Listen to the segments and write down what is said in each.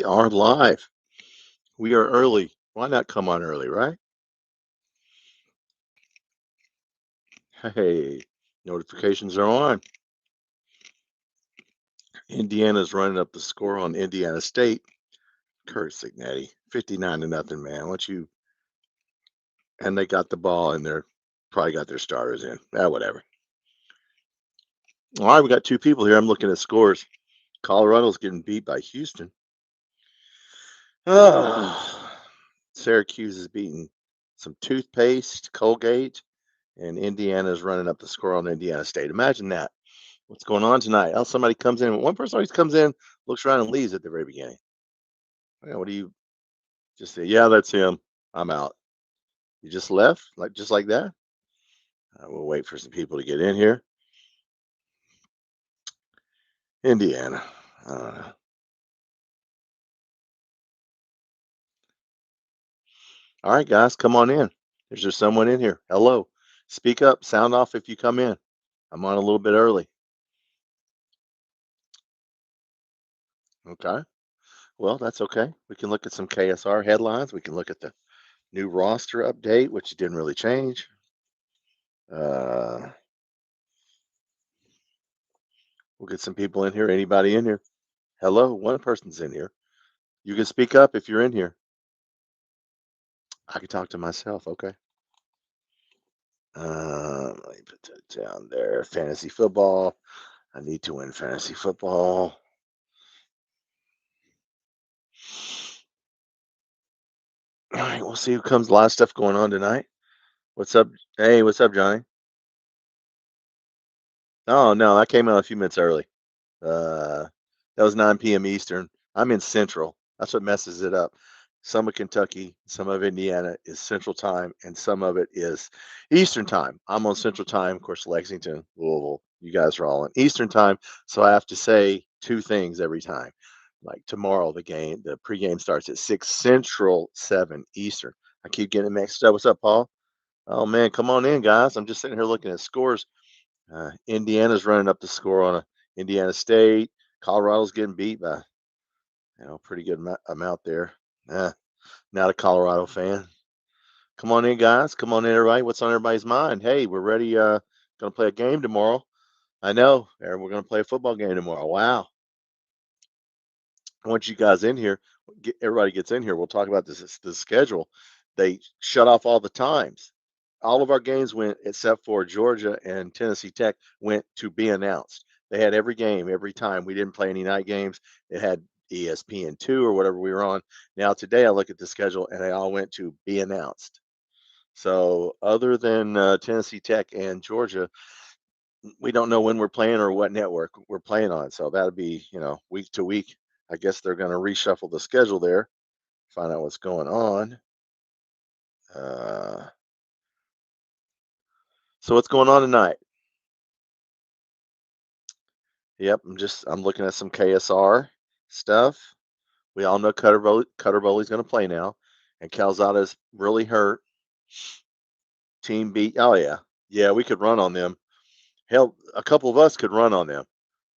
We are live. We are early. Why not come on early, right? Hey, notifications are on. Indiana's running up the score on Indiana State. Kurt Signetti, 59-0, man. Once you and they got the ball and they're probably got their starters in. Whatever. All right, we got two people here. I'm looking at scores. Colorado's getting beat by Houston. Syracuse is beating some toothpaste, Colgate, and Indiana's running up the score on Indiana State. Imagine that. What's going on tonight? Oh, somebody comes in. One person always comes in, looks around, and leaves at the very beginning. Yeah, what do you just say? Yeah, that's him. I'm out. You just left, just like that. We'll wait for some people to get in here. Indiana. All right, guys, come on in. Is there someone in here? Hello. Speak up. Sound off if you come in. I'm on a little bit early. Okay. Well, that's okay. We can look at some KSR headlines. We can look at the new roster update, which didn't really change. We'll get some people in here. Anybody in here? Hello, one person's in here. You can speak up if you're in here. I can talk to myself. Okay. Let me put that down there. Fantasy football. I need to win fantasy football. All right, we'll see who comes. A lot of stuff going on tonight. What's up? Hey, what's up, Johnny? Oh no, I came out a few minutes early. That was 9 p.m. Eastern. I'm in Central. That's what messes it up. Some of Kentucky, some of Indiana is Central Time, and some of it is Eastern Time. I'm on Central Time, of course, Lexington, Louisville. You guys are all on Eastern Time, so I have to say two things every time. Like tomorrow, the pregame starts at 6 Central, 7 Eastern. I keep getting mixed up. What's up, Paul? Oh man, come on in, guys. I'm just sitting here looking at scores. Indiana's running up the score on Indiana State. Colorado's getting beat by pretty good amount there. Not a Colorado fan. Come on in, guys. Come on in, everybody. What's on everybody's mind? Hey, we're ready. Going to play a game tomorrow. I know. We're going to play a football game tomorrow. Wow. I want you guys in here. Everybody gets in here. We'll talk about the schedule. They shut off all the times. All of our games went, except for Georgia and Tennessee Tech, went to be announced. They had every game, every time. We didn't play any night games. It had ESPN2 or whatever we were on. Now, today I look at the schedule and they all went to be announced. So, other than Tennessee Tech and Georgia, we don't know when we're playing or what network we're playing on. So, that'll be, week to week. I guess they're going to reshuffle the schedule there, find out what's going on. So, what's going on tonight? Yep, I'm looking at some KSR stuff. We all know Cutter Boley's going to play now, and Calzada's really hurt. Team beat. Oh yeah, we could run on them. Hell, a couple of us could run on them.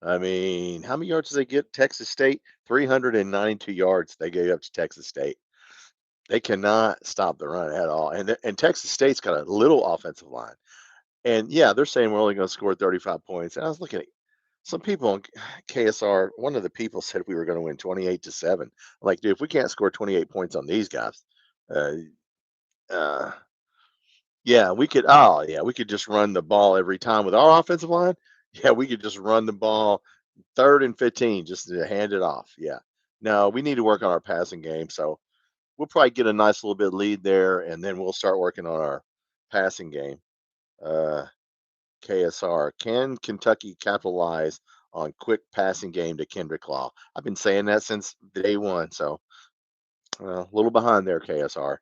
I mean, how many yards did they get? Texas State, 392 yards they gave up to Texas State. They cannot stop the run at all, and Texas State's got a little offensive line. And yeah, they're saying we're only going to score 35 points. And I was looking at some people on KSR. One of the people said we were going to win 28-7. I'm like, dude, if we can't score 28 points on these guys, yeah, we could. Oh, yeah, we could just run the ball every time with our offensive line. Yeah, we could just run the ball 3rd and 15 just to hand it off. Yeah. No, we need to work on our passing game. So we'll probably get a nice little bit lead there, and then we'll start working on our passing game. KSR, can Kentucky capitalize on quick passing game to Kendrick Law? I've been saying that since day one. So a little behind there, KSR.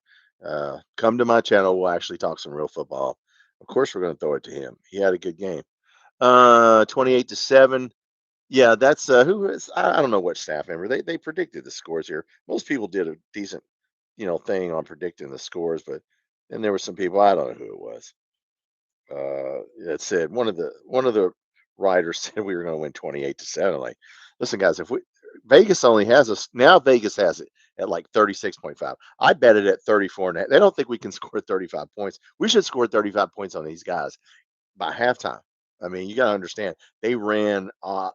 Come to my channel. We'll actually talk some real football. Of course, we're going to throw it to him. He had a good game. 28-7. Yeah, that's who is. I don't know what staff member. They predicted the scores here. Most people did a decent, thing on predicting the scores, but then there were some people, I don't know who it was. That said one of the writers said we were going to win 28-7. Like, listen, guys, if Vegas only has us now. Vegas has it at like 36.5. I bet it at 34 and a half. They don't think we can score 35 points. We should score 35 points on these guys by halftime. I mean, you got to understand they ran. I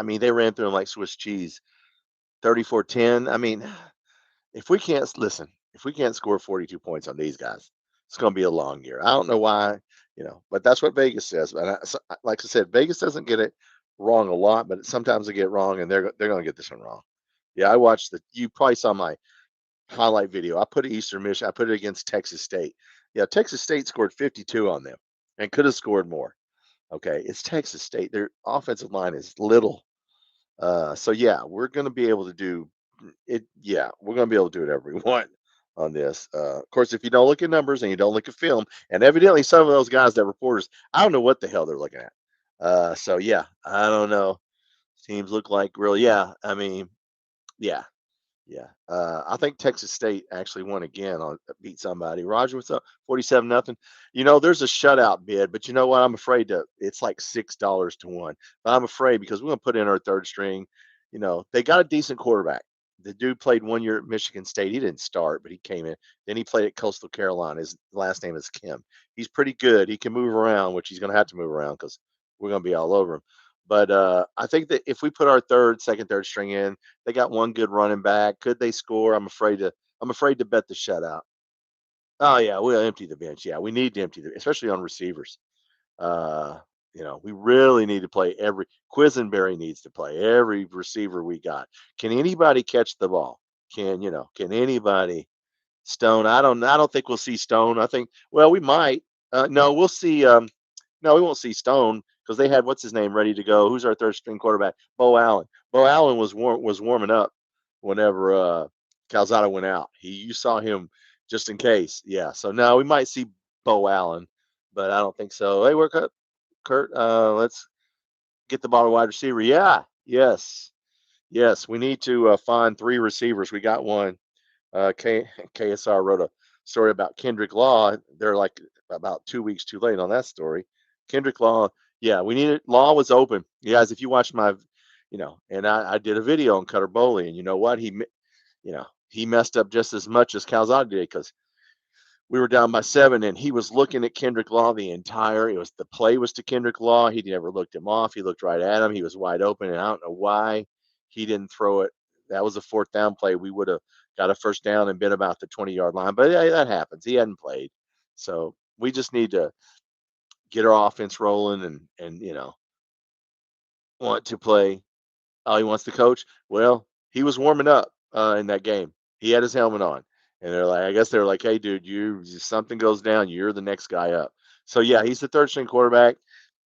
mean, they ran through them like Swiss cheese. 34-10. I mean, if we can't listen, if we can't score 42 points on these guys, it's going to be a long year. I don't know why, but that's what Vegas says. But like I said, Vegas doesn't get it wrong a lot, but sometimes they get it wrong, and they're going to get this one wrong. Yeah, I watched the. You probably saw my highlight video. I put Eastern Michigan. I put it against Texas State. Yeah, Texas State scored 52 on them, and could have scored more. Okay, it's Texas State. Their offensive line is little. So yeah, we're going to be able to do it. Yeah, we're going to be able to do whatever we want on this. Of course, if you don't look at numbers and you don't look at film, and evidently some of those guys that reporters, I don't know what the hell they're looking at. So yeah, I don't know. Teams look like really, yeah. I mean, yeah, yeah. I think Texas State actually won again on beat somebody. Roger, what's up? 47-0. There's a shutout bid, but you know what? I'm afraid to. It's like $6 to one. But I'm afraid because we're gonna put in our third string. They got a decent quarterback. The dude played 1 year at Michigan State. He didn't start, but he came in. Then he played at Coastal Carolina. His last name is Kim. He's pretty good. He can move around, which he's gonna have to move around because we're gonna be all over him. But I think that if we put our third string in, they got one good running back. Could they score? I'm afraid to bet the shutout. Oh yeah, we'll empty the bench. Yeah, we need to empty especially on receivers. Uh, we really need to play every Quisenberry needs to play every receiver we got. Can anybody catch the ball? Can anybody Stone? I don't think we'll see Stone. I think well we might. No, we'll see no, we won't see Stone because they had what's his name ready to go. Who's our third string quarterback? Bo Allen. Bo Allen was warming up whenever Calzada went out. You saw him just in case. Yeah. So no, we might see Bo Allen, but I don't think so. Hey, work up, Kurt. Let's get the ball to wide receiver. Yeah. Yes. Yes. We need to find three receivers. We got one. KSR wrote a story about Kendrick Law. They're like about 2 weeks too late on that story. Kendrick Law, yeah, we needed. Law was open, you guys. If you watch and I did a video on Cutter Boley, and you know what he messed up just as much as Calzada did because we were down by 7, and he was looking at Kendrick Law the entire. It was the play was to Kendrick Law. He never looked him off. He looked right at him. He was wide open, and I don't know why he didn't throw it. That was a fourth down play. We would have got a first down and been about the 20-yard line, but yeah, that happens. He hadn't played, so we just need to get our offense rolling and want to play. Oh, he wants to coach. Well, he was warming up in that game. He had his helmet on, and I guess they're like, hey, dude, something goes down, you're the next guy up. So yeah, he's the third string quarterback.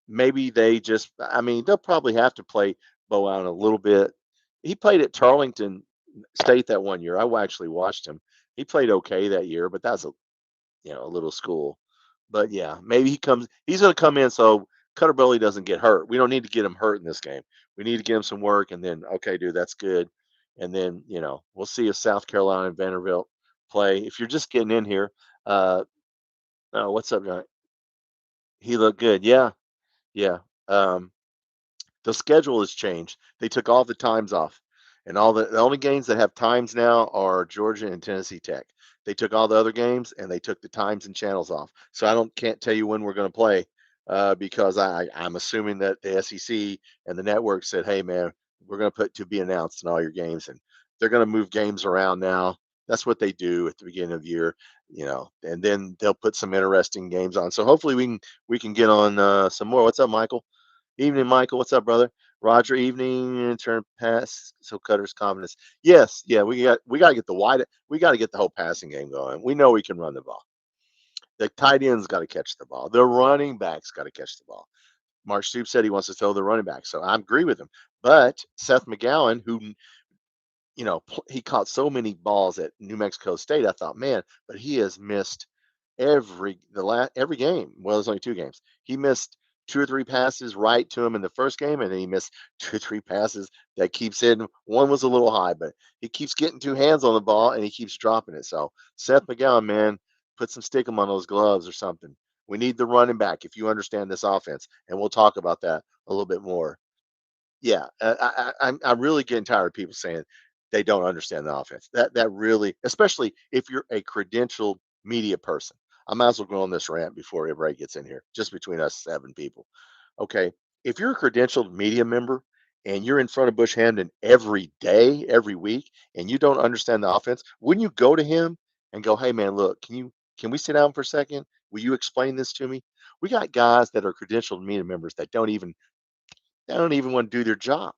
Maybe I mean, they'll probably have to play Bo Allen a little bit. He played at Tarleton State that 1 year. I actually watched him. He played okay that year, but that's a little school. But yeah, maybe he's going to come in so Cutter Boley doesn't get hurt. We don't need to get him hurt in this game. We need to get him some work, and then okay, dude, that's good. And then we'll see if South Carolina and Vanderbilt play. If you're just getting in here, uh, what's up, John? He looked good. Yeah, yeah. Um, the schedule has changed. They took all the times off, and the only games that have times now are Georgia and Tennessee Tech. They took all the other games and they took the times and channels off. So can't tell you when we're going to play because I'm assuming that the SEC and the network said, "Hey, man, we're going to put to be announced in all your games," and they're going to move games around now. That's what they do at the beginning of the year, and then they'll put some interesting games on. So hopefully we can get on some more. What's up, Michael? Evening, Michael. What's up, brother? Roger, evening. Turn pass. So Cutter's confidence. Yes, yeah. We got to get We got to get the whole passing game going. We know we can run the ball. The tight end's got to catch the ball. The running back's got to catch the ball. Mark Stoops said he wants to throw the running back, so I agree with him. But Seth McGowan, who he caught so many balls at New Mexico State, I thought, man, but he has missed every game. Well, there's only 2 games. He missed 2 or 3 passes right to him in the first game, and then he missed 2 or 3 passes that keeps hitting. One was a little high, but he keeps getting 2 hands on the ball and he keeps dropping it. So Seth McGowan, man, put some stickum on those gloves or something. We need the running back if you understand this offense, and we'll talk about that a little bit more. Yeah, I'm really getting tired of people saying they don't understand the offense. That really, especially if you're a credentialed media person. I might as well go on this rant before everybody gets in here, just between us 7 people. Okay, if you're a credentialed media member and you're in front of Bush Hamden every day, every week, and you don't understand the offense, wouldn't you go to him and go, "Hey, man, look, can we sit down for a second? Will you explain this to me?" We got guys that are credentialed media members that don't even want to do their job.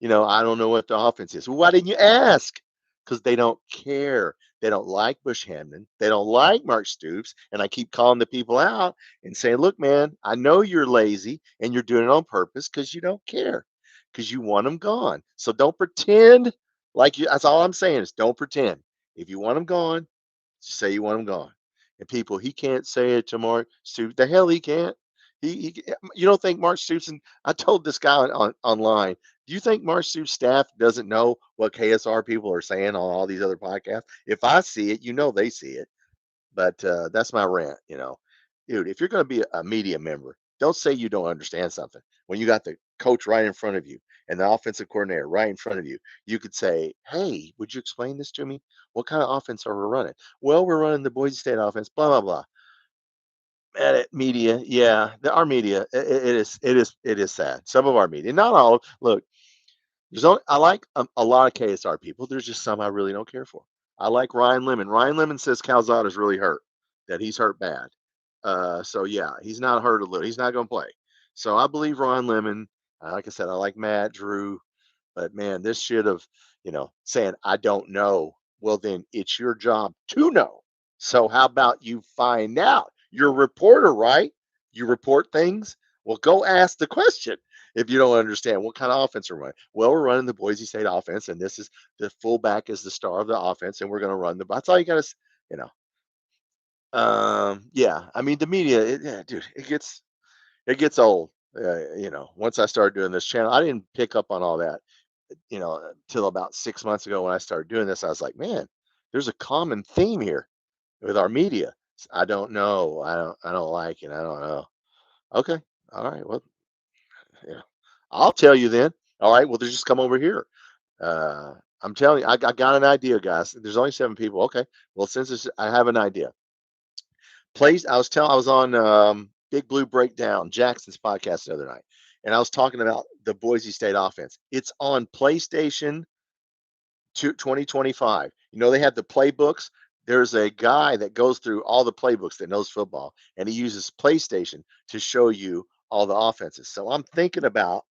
I don't know what the offense is. Well, why didn't you ask? Because they don't care. They don't like Bush Hamden. They don't like Mark Stoops. And I keep calling the people out and saying, look, man, I know you're lazy and you're doing it on purpose because you don't care, because you want them gone. So don't pretend like you. That's all I'm saying is don't pretend. If you want them gone, say you want him gone. And people, he can't say it to Mark Stoops. The hell he can't. You don't think Mark Stoops? And I told this guy online. Do you think Mark Stoops' staff doesn't know what KSR people are saying on all these other podcasts? If I see it, they see it. But that's my rant. Dude. If you're going to be a media member, don't say you don't understand something when you got the coach right in front of you and the offensive coordinator right in front of you. You could say, "Hey, would you explain this to me? What kind of offense are we running?" Well, we're running the Boise State offense. Blah blah blah. Media, yeah, our media, it is sad. Some of our media, not all. Look, I like a lot of KSR people. There's just some I really don't care for. I like Ryan Lemon. Ryan Lemon says Calzada's really hurt, that he's hurt bad. So yeah, he's not hurt a little. He's not going to play. So I believe Ryan Lemon. Like I said, I like Matt Drew, but man, this should have, saying I don't know. Well, then it's your job to know. So how about you find out? You're a reporter, right? You report things. Well, go ask the question if you don't understand what kind of offense we're running. Well, we're running the Boise State offense, and this is the fullback is the star of the offense, and we're going to run the. That's all you got to, you know. Yeah, I mean the media, yeah, dude, it gets old. Once I started doing this channel, I didn't pick up on all that, till about 6 months ago when I started doing this. I was like, man, there's a common theme here with our media. I don't know. I don't like it. I don't know. Okay. All right. Well, yeah. I'll tell you then. All right. Well, just come over here. Uh, I'm telling you, I got an idea, guys. There's only 7 people. Okay. Well, I have an idea. I was on Big Blue Breakdown, Jackson's podcast the other night, and I was talking about the Boise State offense. It's on PlayStation 2025. They have the playbooks. There's a guy that goes through all the playbooks that knows football, and he uses PlayStation to show you all the offenses. So I'm thinking about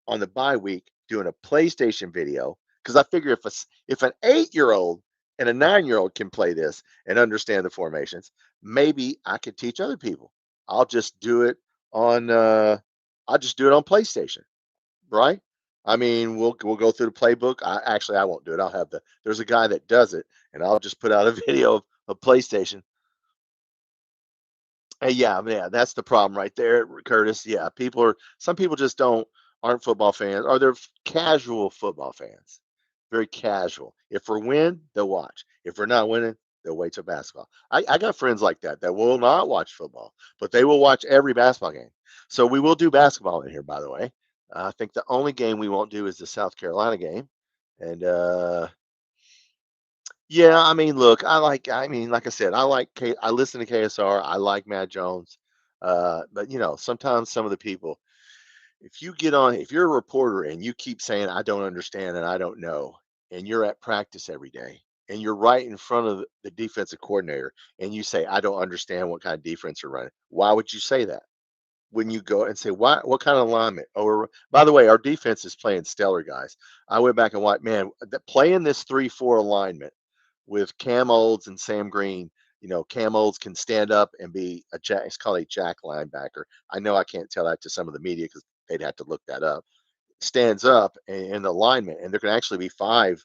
on the bye week doing a PlayStation video, because I figure if an 8-year-old and a 9-year-old can play this and understand the formations, maybe I could teach other people. I'll just do it on I'll just do it on PlayStation, right? I mean, we'll go through the playbook. I won't do it. There's a guy that does it, and I'll just put out a video of PlayStation. Yeah, yeah, that's the problem right there, Curtis. Yeah, some people just aren't football fans, or they're casual football fans, very casual. If we're win, they'll watch. If we're not winning, they'll wait till basketball. I got friends like that will not watch football, but they will watch every basketball game. So we will do basketball in here, by the way. I think the only game we won't do is the South Carolina game, and yeah, I mean, look, like I said, I listen to KSR. I like Matt Jones. But sometimes some of the people, if you're a reporter and you keep saying, I don't understand and I don't know, and you're at practice every day and you're right in front of the defensive coordinator and you say, I don't understand what kind of defense you're running. Why would you say that? When you go and say, what kind of alignment? Or by the way, our defense is playing stellar, guys. I went back and watched, man, playing this 3-4 alignment with Cam Olds and Sam Green. Cam Olds can stand up and be a jack. It's called a jack linebacker. I know I can't tell that to some of the media because they'd have to look that up. Stands up in the alignment, and there can actually be 5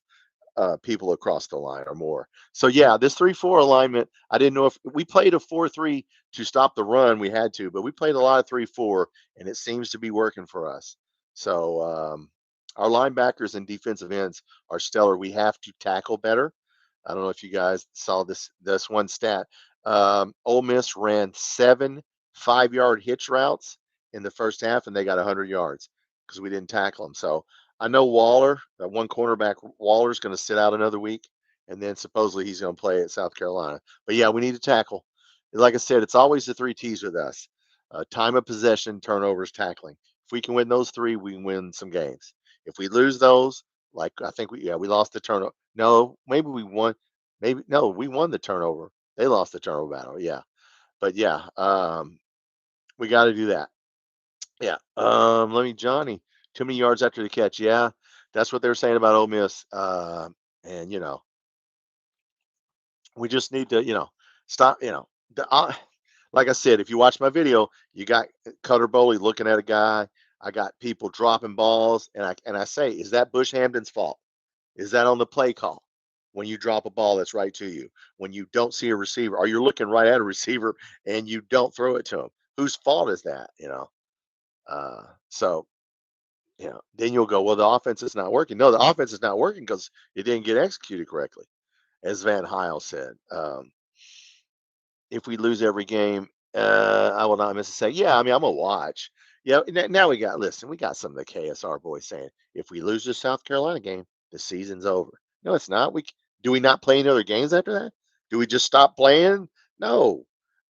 people across the line or more. So yeah, this 3-4 alignment. I didn't know if we played a 4-3 to stop the run. We had to, but we played a lot of 3-4, and it seems to be working for us. So our linebackers and defensive ends are stellar. We have to tackle better. I don't know if you guys saw this one stat. Ole Miss ran 7 5-yard hitch routes in the first half, and they got 100 yards. because we didn't tackle him. So I know Waller, that one cornerback, Waller's going to sit out another week, and then supposedly he's going to play at South Carolina. But yeah, we need to tackle. Like I said, it's always the three T's with us: time of possession, turnovers, tackling. If we can win those three, we can win some games. If we lose those, like I think we lost the turnover. No, maybe we won. Maybe no, we won the turnover. They lost the turnover battle. Yeah, but yeah, we got to do that. Yeah. Let me, Johnny. Too many yards after the catch. Yeah, that's what they were saying about Ole Miss. And we just need to, stop. Like I said, if you watch my video, you got Cutter Boley looking at a guy. I got people dropping balls, and I say, is that Bush Hamden's fault? Is that on the play call? When you drop a ball that's right to you, when you don't see a receiver, or you're looking right at a receiver and you don't throw it to him, whose fault is that? So then you'll go, well, the offense is not working. No, the offense is not working because it didn't get executed correctly, as Van Heil said. If we lose every game, I will not miss a second. Yeah, I mean, I'm gonna watch. Yeah, now listen, we got some of the KSR boys saying if we lose the South Carolina game, the season's over. No, it's not. Do we not play any other games after that? Do we just stop playing? No.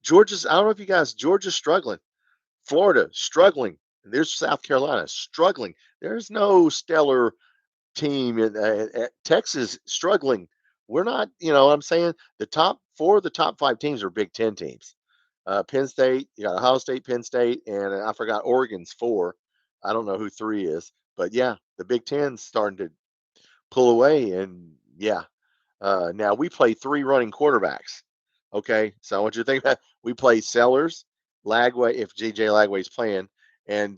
I don't know if you guys, Georgia's struggling. Florida struggling. There's South Carolina struggling. There's no stellar team in Texas struggling. We're not, what I'm saying, the top four of the top five teams are Big Ten teams. Penn State, you got Ohio State, Penn State, and I forgot Oregon's four. I don't know who three is, but yeah, the Big Ten's starting to pull away. And yeah, now we play three running quarterbacks. Okay, so I want you to think about we play Sellers, Lagway if JJ Lagway's playing, and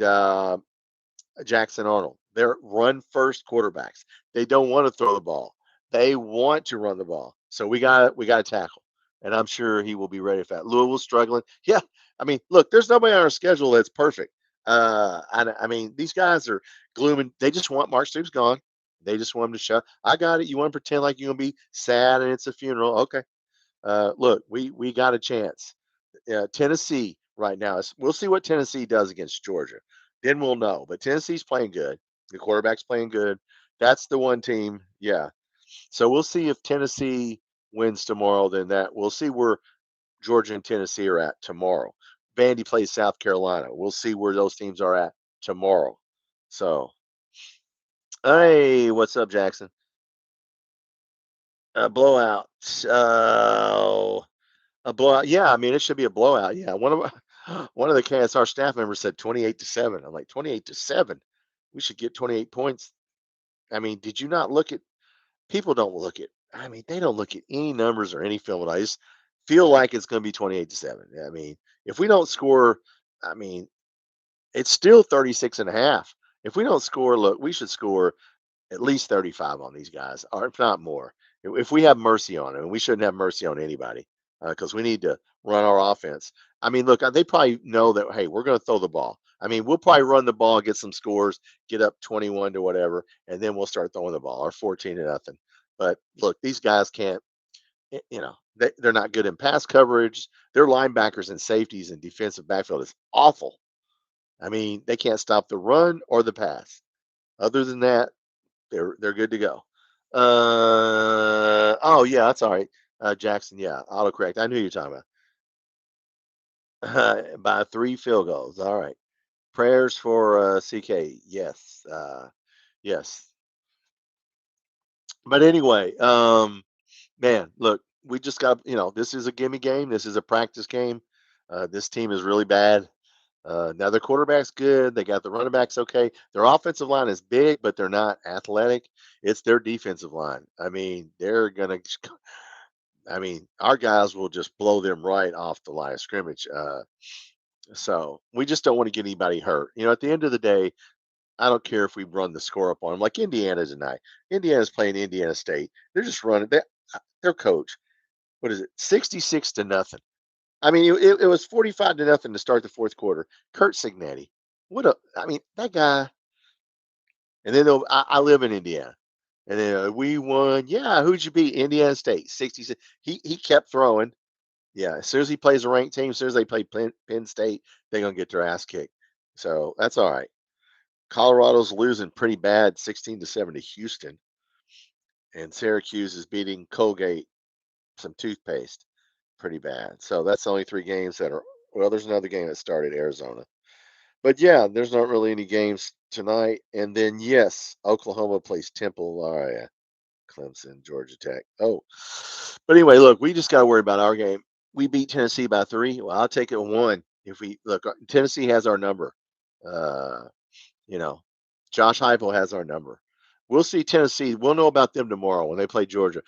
Jackson Arnold. They're run first quarterbacks. They don't want to throw the ball. They want to run the ball. So we got to tackle. And I'm sure he will be ready for that. Louisville's struggling. Yeah. I mean, look, there's nobody on our schedule that's perfect. I mean, these guys are glooming. They just want Mark Stoops gone. They just want him to shut. I got it. You want to pretend like you're gonna be sad and it's a funeral. Okay. Look, we got a chance. Tennessee right now. We'll see what Tennessee does against Georgia. Then we'll know. But Tennessee's playing good. The quarterback's playing good. That's the one team. Yeah. So we'll see if Tennessee wins tomorrow. Then we'll see where Georgia and Tennessee are at tomorrow. Vandy plays South Carolina. We'll see where those teams are at tomorrow. So, hey, what's up, Jackson? Blowout. A blowout. Yeah, I mean it should be a blowout. Yeah, one of the KSR staff members said 28-7. I'm like 28-7. We should get 28 points. I mean, did you not look at? People don't look at. I mean, they don't look at any numbers or any film. I just feel like it's going to be 28-7. I mean, if we don't score, I mean, it's still 36 and a half. If we don't score, look, we should score at least 35 on these guys, or if not more. If we have mercy on them, and we shouldn't have mercy on anybody because we need to run our offense. I mean, look, they probably know that, hey, we're going to throw the ball. I mean, we'll probably run the ball, get some scores, get up 21 to whatever, and then we'll start throwing the ball or 14-0. But look, these guys can't, they're not good in pass coverage. Their linebackers and safeties and defensive backfield is awful. I mean, they can't stop the run or the pass. Other than that, they're good to go. Oh yeah, that's all right. Jackson, yeah, autocorrect. I knew you were talking about by 3 field goals. All right. Prayers for CK. Yes, yes. But anyway, man, look, we just got this is a gimme game. This is a practice game. This team is really bad. Now their quarterback's good. They got the running backs okay. Their offensive line is big, but they're not athletic. It's their defensive line. I mean, they're gonna. I mean, our guys will just blow them right off the line of scrimmage. So we just don't want to get anybody hurt. At the end of the day, I don't care if we run the score up on them, like Indiana tonight. Indiana's playing Indiana State. They're just running. Their coach, what is it, 66-0. I mean, it was 45-0 to start the fourth quarter. Kurt Signetti, I mean, that guy. And then I live in Indiana, and then we won. Yeah, who'd you beat? Indiana State, 66. He kept throwing. Yeah, as soon as he plays a ranked team, as soon as they play Penn State, they're gonna get their ass kicked. So that's all right. Colorado's losing pretty bad, 16-7 to Houston, and Syracuse is beating Colgate, some toothpaste, pretty bad. So that's the only three games that are. Well, there's another game that started Arizona, but yeah, there's not really any games tonight. And then yes, Oklahoma plays Temple. All right, Clemson, Georgia Tech. Oh, but anyway, look, we just got to worry about our game. We beat Tennessee by 3. Well, I'll take it 1. If we look, Tennessee has our number. Uh, you know, Josh Heupel has our number. We'll see Tennessee. We'll know about them tomorrow when they play Georgia.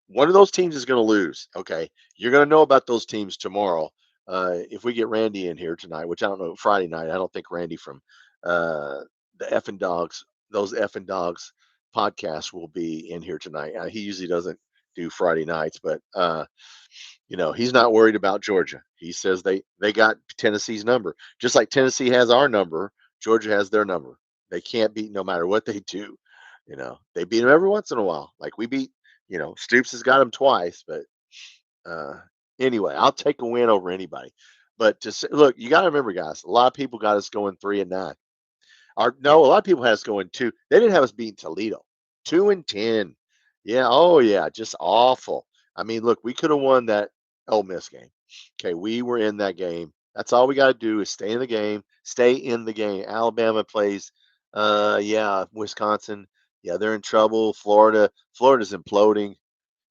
One of those teams is going to lose. Okay, you're going to know about those teams tomorrow. If we get Randy in here tonight, which I don't know, Friday night, I don't think Randy from uh, the Effing Dogs, those Effing Dogs podcasts will be in here tonight. He usually doesn't do Friday nights, but he's not worried about Georgia. He says they got Tennessee's number, just like Tennessee has our number. Georgia has their number. They can't beat no matter what they do. They beat them every once in a while. Like we beat, Stoops has got them twice, but uh, anyway, I'll take a win over anybody. But look, you got to remember, guys, a lot of people got us going 3-9. No, a lot of people had us going 2. They didn't have us beating Toledo, 2-10. Yeah, oh yeah, just awful. I mean, look, we could have won that Ole Miss game. Okay, we were in that game. That's all we got to do is stay in the game. Stay in the game. Alabama plays. Yeah, Wisconsin. Yeah, they're in trouble. Florida's imploding.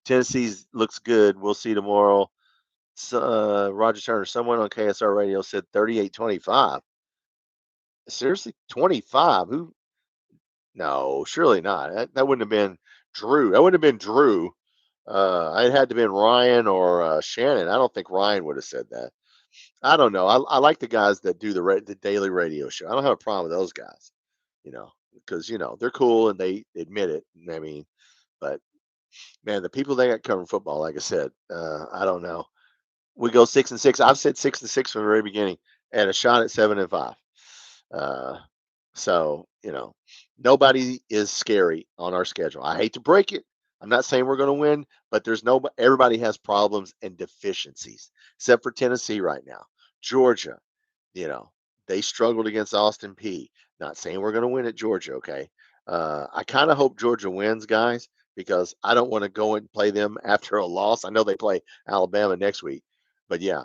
Tennessee looks good. We'll see tomorrow. So, Roger Turner, someone on KSR radio said 38-25. Seriously, 25? Who? No, surely not. That wouldn't have been Drew. That wouldn't have been Drew. It had to have been Ryan or Shannon. I don't think Ryan would have said that. I don't know. I like the guys that do the daily radio show. I don't have a problem with those guys, because they're cool and they admit it. I mean, but man, the people that got covering football, like I said, I don't know. We go 6-6. I've said 6-6 from the very beginning, and a shot at 7-5. Uh, so nobody is scary on our schedule. I hate to break it. I'm not saying we're going to win, but there's no. Everybody has problems and deficiencies, except for Tennessee right now. Georgia, you know, they struggled against Austin P. Not saying we're going to win at Georgia, okay? I kind of hope Georgia wins, guys, because I don't want to go and play them after a loss. I know they play Alabama next week, but yeah,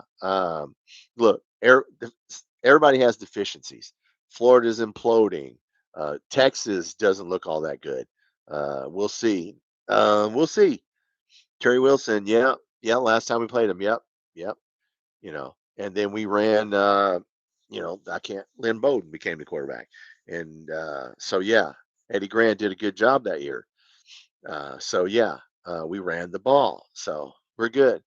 look, everybody has deficiencies. Florida's imploding. Texas doesn't look all that good. We'll see. We'll see. Terry Wilson, yeah, yeah. Last time we played him, yep, yep. And then we ran. I can't. Lynn Bowden became the quarterback, and so yeah, Eddie Grant did a good job that year. So yeah, we ran the ball, so we're good.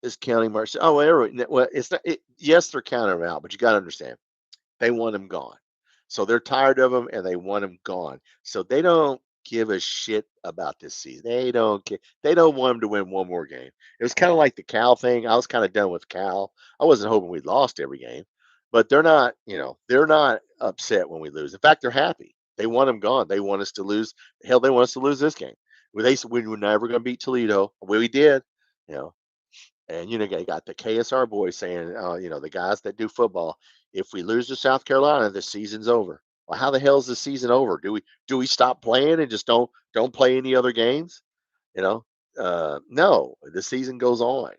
Is counting March? Oh, well, it's not. Yes, they're counting them out, but you got to understand. They want him gone. So they're tired of him and they want him gone. So they don't give a shit about this season. They don't care. They don't want him to win one more game. It was kind of like the Cal thing. I was kind of done with Cal. I wasn't hoping we lost every game, but they're not upset when we lose. In fact, they're happy. They want him gone. They want us to lose. Hell, they want us to lose this game. They said we were never going to beat Toledo. Well, we did. You know, and they got the KSR boys saying, the guys that do football, if we lose to South Carolina, the season's over. Well, how the hell is the season over? Do we stop playing and just don't play any other games? You know, no, the season goes on.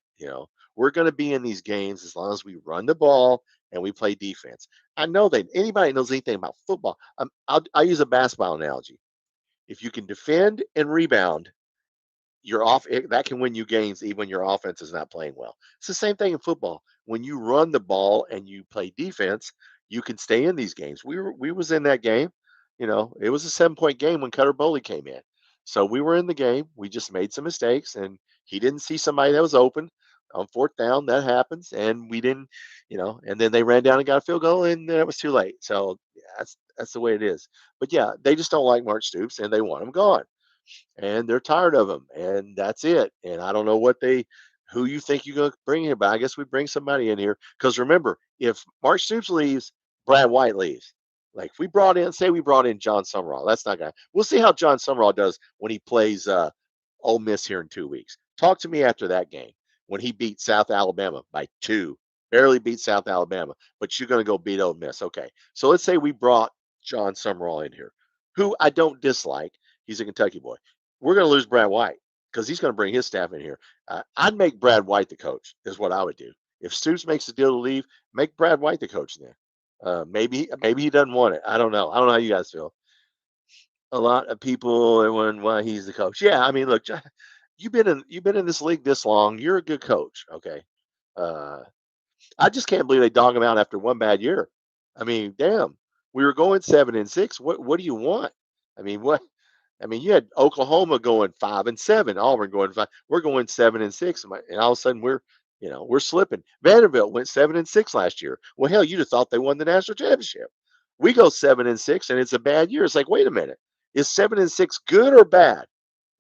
We're going to be in these games as long as we run the ball and we play defense. I know that anybody knows anything about football. I'll use a basketball analogy. If you can defend and rebound, that can win you games even when your offense is not playing well. It's the same thing in football. When you run the ball and you play defense, you can stay in these games. We was in that game. It was a 7-point game when Cutter Boley came in. So we were in the game. We just made some mistakes and he didn't see somebody that was open on fourth down. That happens. And we didn't, and then they ran down and got a field goal and then it was too late. So yeah, that's the way it is. But yeah, they just don't like Mark Stoops and they want him gone and they're tired of him, and that's it. And I don't know who you think you're going to bring here, but I guess we bring somebody in here because remember, if Mark Stoops leaves, Brad White leaves. Like if we brought in John Summerall, that's not gonna. We'll see how John Summerall does when he plays Ole Miss here in 2 weeks. Talk to me after that game when he beat South Alabama by 2, barely beat South Alabama, but you're going to go beat Ole Miss. Okay, so let's say we brought John Summerall in here, who I don't dislike. He's a Kentucky boy. We're going to lose Brad White because he's going to bring his staff in here. I'd make Brad White the coach, is what I would do. If Stoops makes the deal to leave, make Brad White the coach then. Maybe he doesn't want it. I don't know. I don't know how you guys feel. A lot of people are wondering why he's the coach. Yeah, I mean, look, you've been in this league this long. You're a good coach. Okay. Uh, I just can't believe they dog him out after one bad year. I mean, damn, we were going 7-6. What do you want? I mean, what? I mean, you had Oklahoma going 5-7, Auburn going 5. We're going 7-6, and all of a sudden we're slipping. Vanderbilt went 7-6 last year. Well, hell, you'd have thought they won the national championship. We go 7-6, and it's a bad year. It's like, wait a minute, is 7-6 good or bad?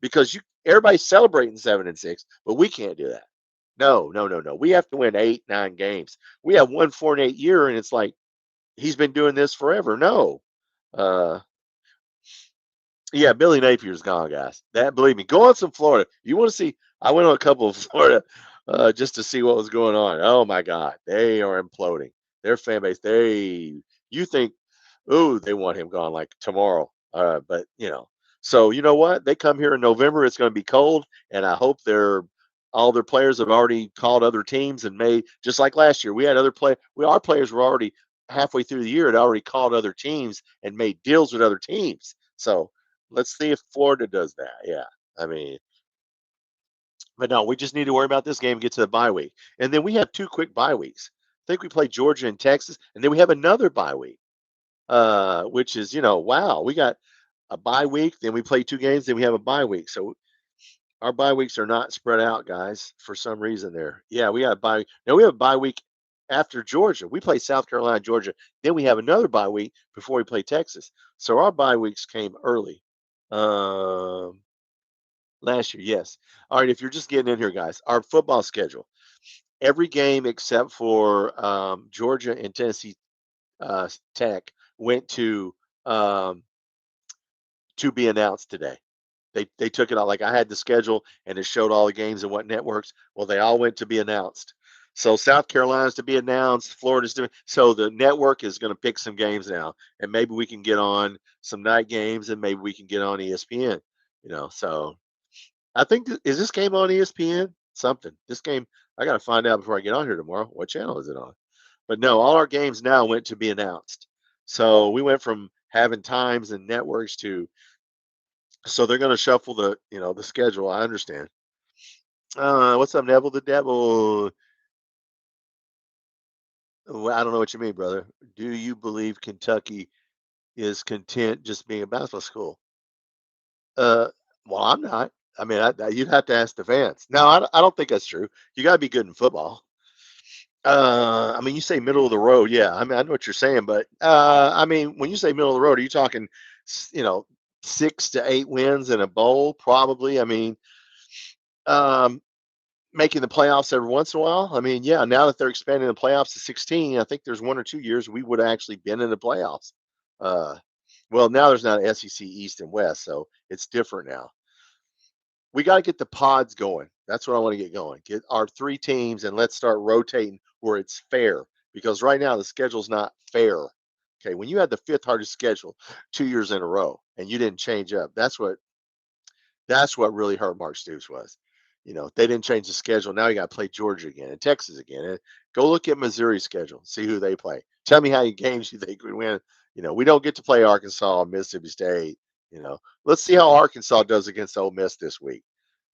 Because everybody's celebrating 7-6, but we can't do that. No, no, no, no. We have to win 8, 9 games. We have won 4-8 year, and it's like he's been doing this forever. No. Uh, yeah, Billy Napier's gone, guys. That believe me. Go on some Florida. You want to see? I went on a couple of Florida just to see what was going on. Oh my God, they are imploding. Their fan base. You think, oh, they want him gone like tomorrow. But so you know what? They come here in November. It's going to be cold, and I hope all their players have already called other teams and made just like last year. We had other our players were already halfway through the year had already called other teams and made deals with other teams. So let's see if Florida does that. Yeah. I mean, but no, we just need to worry about this game and get to the bye week. And then we have 2 quick bye weeks. I think we play Georgia and Texas, and then we have another bye week, which is, wow, we got a bye week, then we play 2 games, then we have a bye week. So our bye weeks are not spread out, guys, for some reason there. Yeah, we got a bye. Now we have a bye week after Georgia. We play South Carolina, Georgia. Then we have another bye week before we play Texas. So our bye weeks came early. Um, Last year, yes. All right, if you're just getting in here, guys, our football schedule. Every game except for Georgia and Tennessee Tech went um, to be announced today. They took it out. Like I had the schedule and it showed all the games and what networks. Well, they all went to be announced. So South Carolina's to be announced. Florida's to. So the network is going to pick some games now, and maybe we can get on some night games, and maybe we can get on ESPN. So I think is this game on ESPN? Something. This game I got to find out before I get on here tomorrow. What channel is it on? But no, all our games now went to be announced. So we went from having times and networks to so they're going to shuffle the schedule. I understand. What's up, Neville the Devil? Well, I don't know what you mean, brother. Do you believe Kentucky is content just being a basketball school? Uh, well, I'm not. I mean, you'd have to ask the fans. No, I don't think that's true. You got to be good in football. I mean, you say middle of the road. Yeah, I mean, I know what you're saying, but I mean, when you say middle of the road, are you talking, you know, 6 to 8 wins in a bowl? Probably. I mean, um, making the playoffs every once in a while. I mean, yeah, now that they're expanding the playoffs to 16, I think there's 1 or 2 years we would have actually been in the playoffs. Uh, well, now there's not an SEC East and West, so it's different now. We got to get the pods going. That's what I want to get going. Get our 3 teams and let's start rotating where it's fair because right now the schedule's not fair. Okay, when you had the 5th hardest schedule 2 years in a row and you didn't change up, that's what really hurt Mark Stoops was. They didn't change the schedule. Now you got to play Georgia again and Texas again. And go look at Missouri's schedule, see who they play. Tell me how many games you think we win. We don't get to play Arkansas, Mississippi State. Let's see how Arkansas does against Ole Miss this week,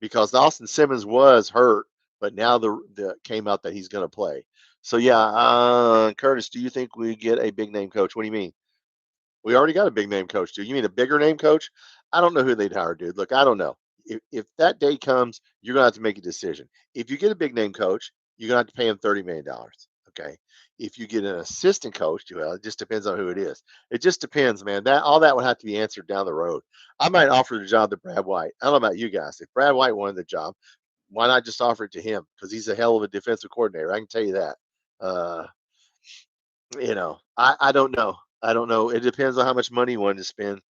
because Austin Simmons was hurt, but now the came out that he's going to play. So yeah, Curtis, do you think we get a big name coach? What do you mean? We already got a big name coach, dude. You mean a bigger name coach? I don't know who they'd hire, dude. Look, I don't know. If that day comes, you're gonna have to make a decision. If you get a big name coach, you're gonna have to pay him $30 million. Okay. If you get an assistant coach, well, it just depends on who it is. It just depends, man. That all that would have to be answered down the road. I might offer the job to Brad White. I don't know about you guys. If Brad White wanted the job, why not just offer it to him? Because he's a hell of a defensive coordinator. I can tell you that. Uh, I don't know. I don't know. It depends on how much money he wanted to spend.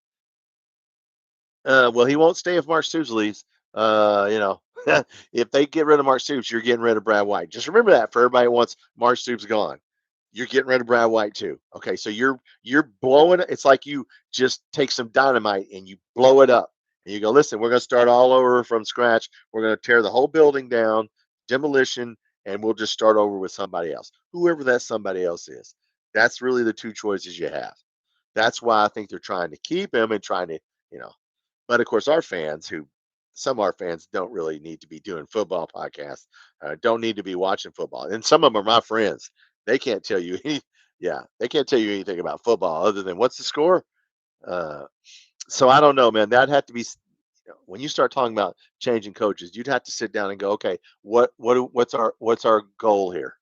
Well, he won't stay if Mark Stoops leaves. If they get rid of Mark Stoops, you're getting rid of Brad White. Just remember that for everybody who wants Mark Stoops gone. you're getting rid of Brad White too. Okay, so you're blowing it. It's like you just take some dynamite and you blow it up. And you go, listen, we're going to start all over from scratch. We're going to tear the whole building down, demolition, and we'll just start over with somebody else, whoever that somebody else is. That's really the two choices you have. That's why I think they're trying to keep him and trying to, you know. But of course, our fans, who some of our fans don't really need to be doing football podcasts, don't need to be watching football, and some of them are my friends. They can't tell you any, yeah, they can't tell you anything about football other than what's the score. Uh, so I don't know, man. That had to be when you start talking about changing coaches, you'd have to sit down and go, okay, what's our goal here?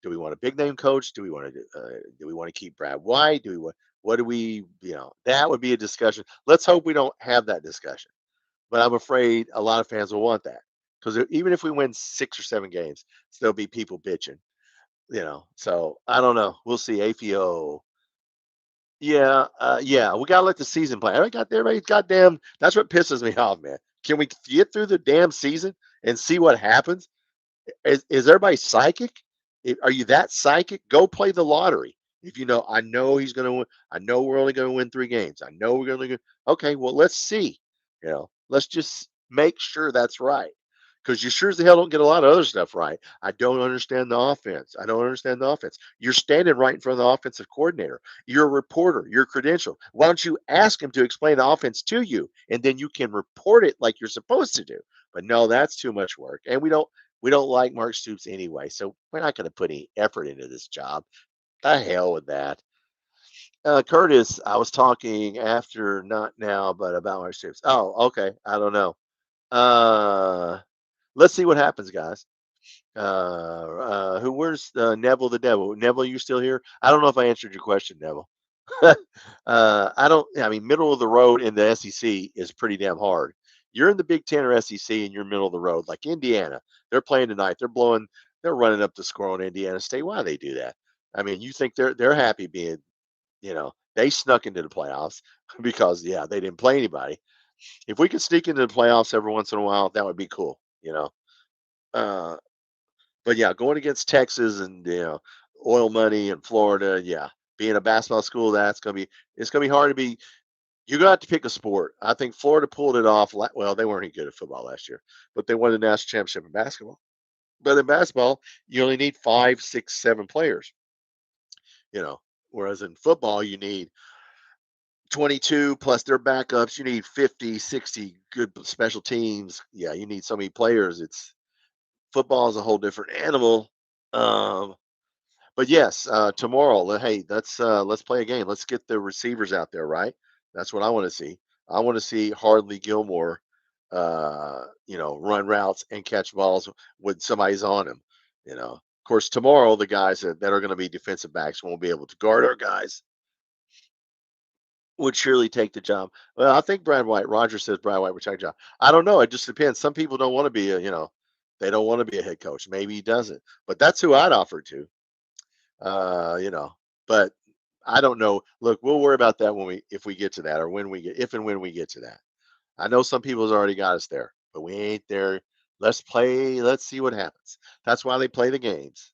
Do we want a big name coach? Do we want to keep Brad White? Do we want what do we that would be a discussion. Let's hope we don't have that discussion. But I'm afraid a lot of fans will want that because even if we win 6 or 7 games, there'll be people bitching. So I don't know. We'll see. AFO. Yeah, yeah. We gotta let the season play. I got everybody's goddamn. That's what pisses me off, man. Can we get through the damn season and see what happens? Is everybody psychic? Are you that psychic? Go play the lottery. If you know, I know he's going to win. I know we're only going to win 3 games. I know we're going to. Okay, well, let's see. Let's just make sure that's right. Because you sure as the hell don't get a lot of other stuff right. I don't understand the offense. I don't understand the offense. You're standing right in front of the offensive coordinator. You're a reporter. You're credentialed. Why don't you ask him to explain the offense to you, and then you can report it like you're supposed to do? But no, that's too much work, and we don't like Mark Stoops anyway, so we're not going to put any effort into this job. The hell with that. Curtis, I was talking after, not now, but about Mark Stoops. Oh, okay. I don't know. Uh, let's see what happens, guys. Where's Neville the Devil? Neville, you still here? I don't know if I answered your question, Neville. I don't. I mean, middle of the road in the SEC is pretty damn hard. You're in the Big Ten or SEC, and you're middle of the road, like Indiana. They're playing tonight. They're running up the score on Indiana State. Why they do that? I mean, you think they're happy being, they snuck into the playoffs because they didn't play anybody. If we could sneak into the playoffs every once in a while, that would be cool. Uh, but yeah, going against Texas and oil money and Florida, yeah, being a basketball school, it's gonna be hard to be. You're gonna have to pick a sport. I think Florida pulled it off. Well, they weren't any good at football last year, but they won the national championship in basketball. But in basketball, you only need 5, 6, 7 players. You know, whereas in football, you need 22 plus their backups. You need 50, 60 good special teams. Yeah, you need so many players. It's Football is a whole different animal. Um, But yes, tomorrow, hey, let's play a game. Let's get the receivers out there, right? That's what I want to see. I want to see Hardly Gilmore, run routes and catch balls when somebody's on him. Of course, tomorrow the guys that are going to be defensive backs won't be able to guard our guys. Would surely take the job. Well, I think Brad White. Roger says Brad White would take the job. I don't know. It just depends. Some people don't want to be they don't want to be a head coach. Maybe he doesn't. But that's who I'd offer to. Uh, you know, but I don't know. Look, we'll worry about that if we get to that, or if and when we get to that. I know some people's already got us there, but we ain't there. Let's play. Let's see what happens. That's why they play the games.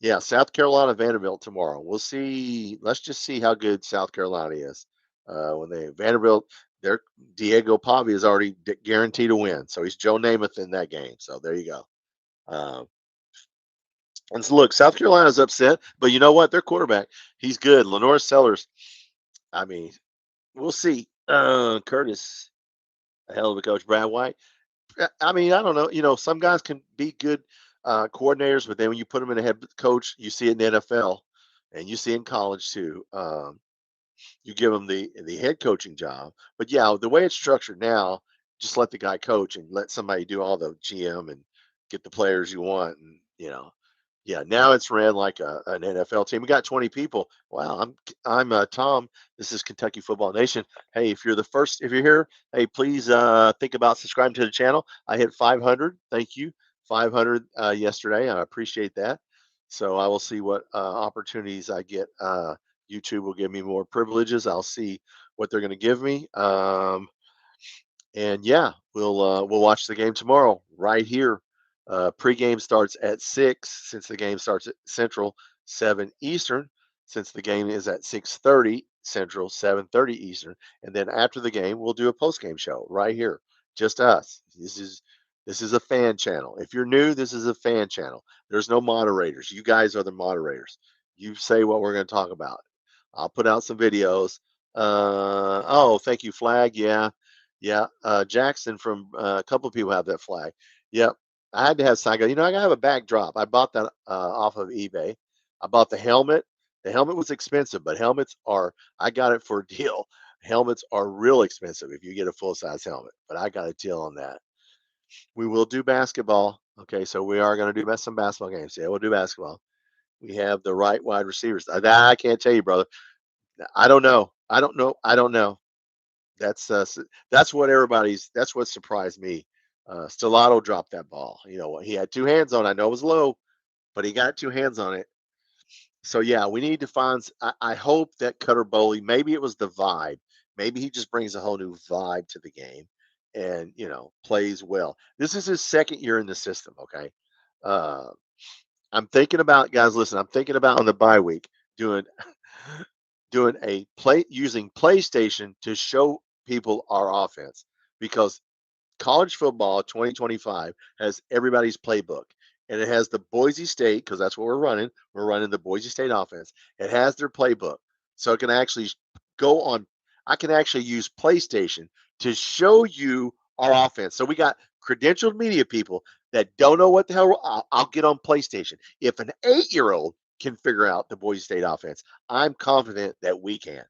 Yeah, South Carolina, Vanderbilt tomorrow. We'll see. Let's just see how good South Carolina is. When they Vanderbilt, their Diego Pavi is already guaranteed to win, so he's Joe Namath in that game. So there you go. Um, And so look, South Carolina's upset, but you know what? Their quarterback, he's good. Lenore Sellers. I mean, we'll see. Curtis, a hell of a coach. Brad White. I mean, I don't know. Some guys can be good coordinators, but then when you put them in a head coach, you see it in the NFL, and you see it in college too. You give them the head coaching job, but yeah, the way it's structured now, just let the guy coach and let somebody do all the GM and get the players you want, and yeah, now it's ran like an NFL team. We got 20 people. Wow, I'm Tom. This is Kentucky Football Nation. Hey, if you're here, hey, please think about subscribing to the channel. I hit 500. Thank you, 500 yesterday. I appreciate that. So I will see what opportunities I get. YouTube will give me more privileges. I'll see what they're going to give me. And yeah, we'll watch the game tomorrow right here. Pregame starts at 6 since the game starts at Central. 7 Eastern, since the game is at 6:30 Central, 7:30 Eastern, and then after the game, we'll do a post-game show right here, just us. This is a fan channel. If you're new, this is a fan channel. There's no moderators. You guys are the moderators. You say what we're going to talk about. I'll put out some videos. Oh, thank you, flag. Yeah, yeah. Jackson from a couple of people have that flag. Yep. I had to have Saigo. I gotta have a backdrop. I bought that off of eBay. I bought the helmet. The helmet was expensive, but helmets are, I got it for a deal. Helmets are real expensive if you get a full size helmet, but I got a deal on that. We will do basketball. Okay, so we are going to do some basketball games. Yeah, we'll do basketball. We have the right wide receivers. I can't tell you, brother. I don't know. I don't know. I don't know. That's that's what everybody's. That's what surprised me. Stellato dropped that ball. He had two hands on it. I know it was low, but he got two hands on it. So yeah, we need to find. I hope that Cutter Boley. Maybe it was the vibe. Maybe he just brings a whole new vibe to the game, and plays well. This is his second year in the system. Okay, uh, I'm thinking about, guys. Listen, I'm thinking about on the bye week doing doing a play using PlayStation to show people our offense, because college football 2025 has everybody's playbook, and it has the Boise State, because that's what we're running. We're running the Boise State offense. It has their playbook, so it can actually go on. I can actually use PlayStation to show you our offense. So we got credentialed media people that don't know what the hell. I'll get on PlayStation. If an 8-year-old can figure out the Boise State offense, I'm confident that we can.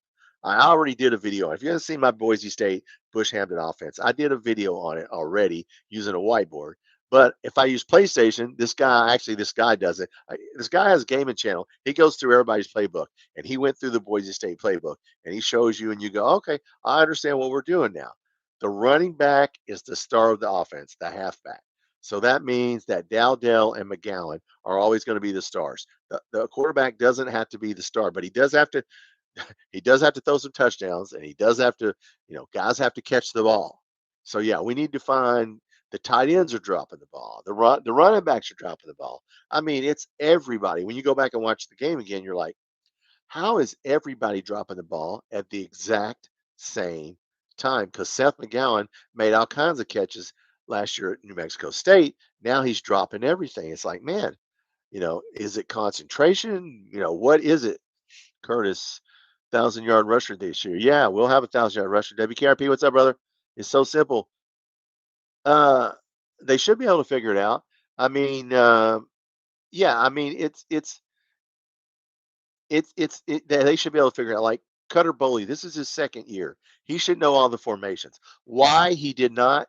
I already did a video. If you haven't seen my Boise State Bush Hampton offense, I did a video on it already using a whiteboard. But if I use PlayStation, this guy does it. This guy has a gaming channel. He goes through everybody's playbook, and he went through the Boise State playbook, and he shows you, and you go, okay, I understand what we're doing now. The running back is the star of the offense, the halfback. So that means that Dowdell and McGowan are always going to be the stars. The quarterback doesn't have to be the star, but he does have to throw some touchdowns, and he does have to, guys have to catch the ball. So yeah, we need to find, the tight ends are dropping the ball. The running backs are dropping the ball. I mean, it's everybody. When you go back and watch the game again, you're like, how is everybody dropping the ball at the exact same time? Because Seth McGowan made all kinds of catches last year at New Mexico State. Now he's dropping everything. It's like, man, is it concentration? What is it? Curtis, 1,000-yard rusher this year. Yeah, we'll have a 1,000-yard rusher. WKRP, what's up, brother? It's so simple. Uh, they should be able to figure it out. I mean, yeah, I mean, they should be able to figure it out. Like Cutter Boley, this is his second year. He should know all the formations. Why he did not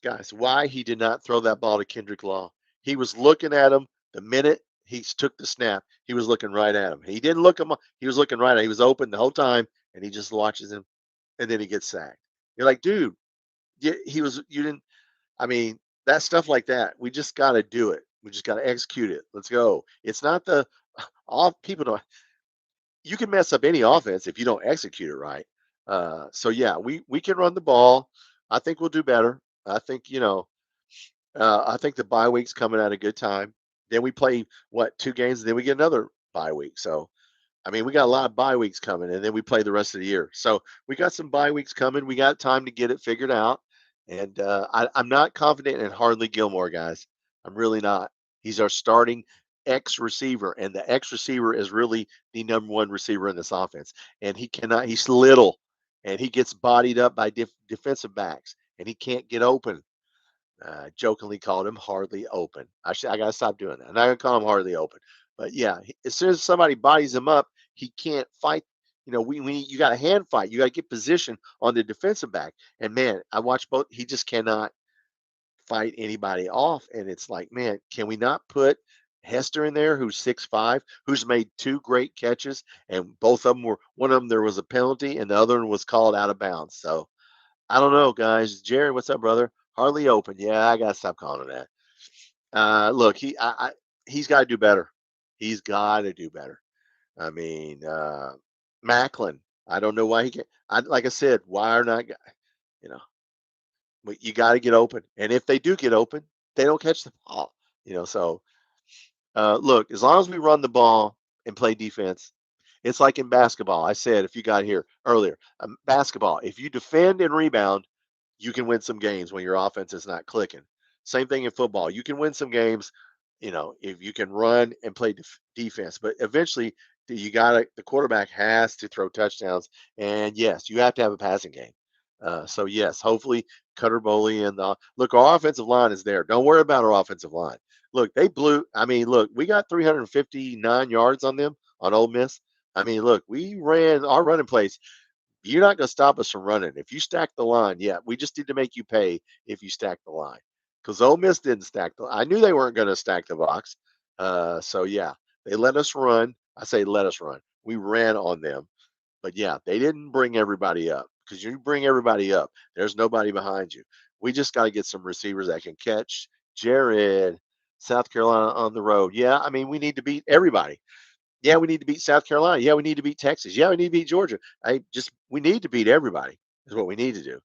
throw that ball to Kendrick Law? He was looking at him the minute he took the snap. He was looking right at him. He didn't look him. He was looking right at him. He was open the whole time, and he just watches him, and then he gets sacked. You're like, dude, he was. You didn't. I mean, that stuff like that. We just got to do it. We just got to execute it. Let's go. It's not the all people don't. You can mess up any offense if you don't execute it right. So yeah, we can run the ball. I think we'll do better. I think I think the bye week's coming at a good time. Then we play what, 2 games, and then we get another bye week. So I mean, we got a lot of bye weeks coming, and then we play the rest of the year. So we got some bye weeks coming. We got time to get it figured out. And I'm not confident in Hardly Gilmore, guys. I'm really not. He's our starting X receiver, and the X receiver is really the number one receiver in this offense. And he cannot. He's little, and he gets bodied up by defensive backs, and he can't get open. Jokingly called him hardly open. I gotta stop doing that. I'm not gonna call him hardly open, but yeah, as soon as somebody bodies him up, he can't fight. You got a hand fight. You got to get position on the defensive back. And man, I watched both. He just cannot fight anybody off. And it's like, man, can we not put Hester in there, who's 6'5", who's made 2 great catches, and both of them were, one of them there was a penalty, and the other one was called out of bounds. So I don't know, guys. Jerry, what's up, brother? Hardly open. Yeah, I gotta stop calling him that. Look, he's got to do better. He's got to do better. I mean, Macklin. I don't know why he can't. Like I said, why are not? You know, you got to get open. And if they do get open, they don't catch the ball. So look, as long as we run the ball, and play defense. It's like in basketball. I said, if you got here earlier, basketball, if you defend and rebound, you can win some games when your offense is not clicking. Same thing in football. You can win some games, if you can run and play defense. But eventually, the quarterback has to throw touchdowns, and yes, you have to have a passing game. So yes, hopefully Cutter Boley and look, our offensive line is there. Don't worry about our offensive line. Look, they blew. I mean, look, we got 359 yards on them on Ole Miss. I mean, look, we ran our running plays. You're not going to stop us from running. If you stack the line, yeah, we just need to make you pay if you stack the line. Because Ole Miss didn't stack the. I knew they weren't going to stack the box. So yeah, they let us run. I say let us run. We ran on them, but yeah, they didn't bring everybody up. Because you bring everybody up, there's nobody behind you. We just got to get some receivers that can catch. Jared, South Carolina on the road. Yeah, I mean we need to beat everybody. Yeah, we need to beat South Carolina. Yeah, we need to beat Texas. Yeah, we need to beat Georgia. We need to beat everybody is what we need to do.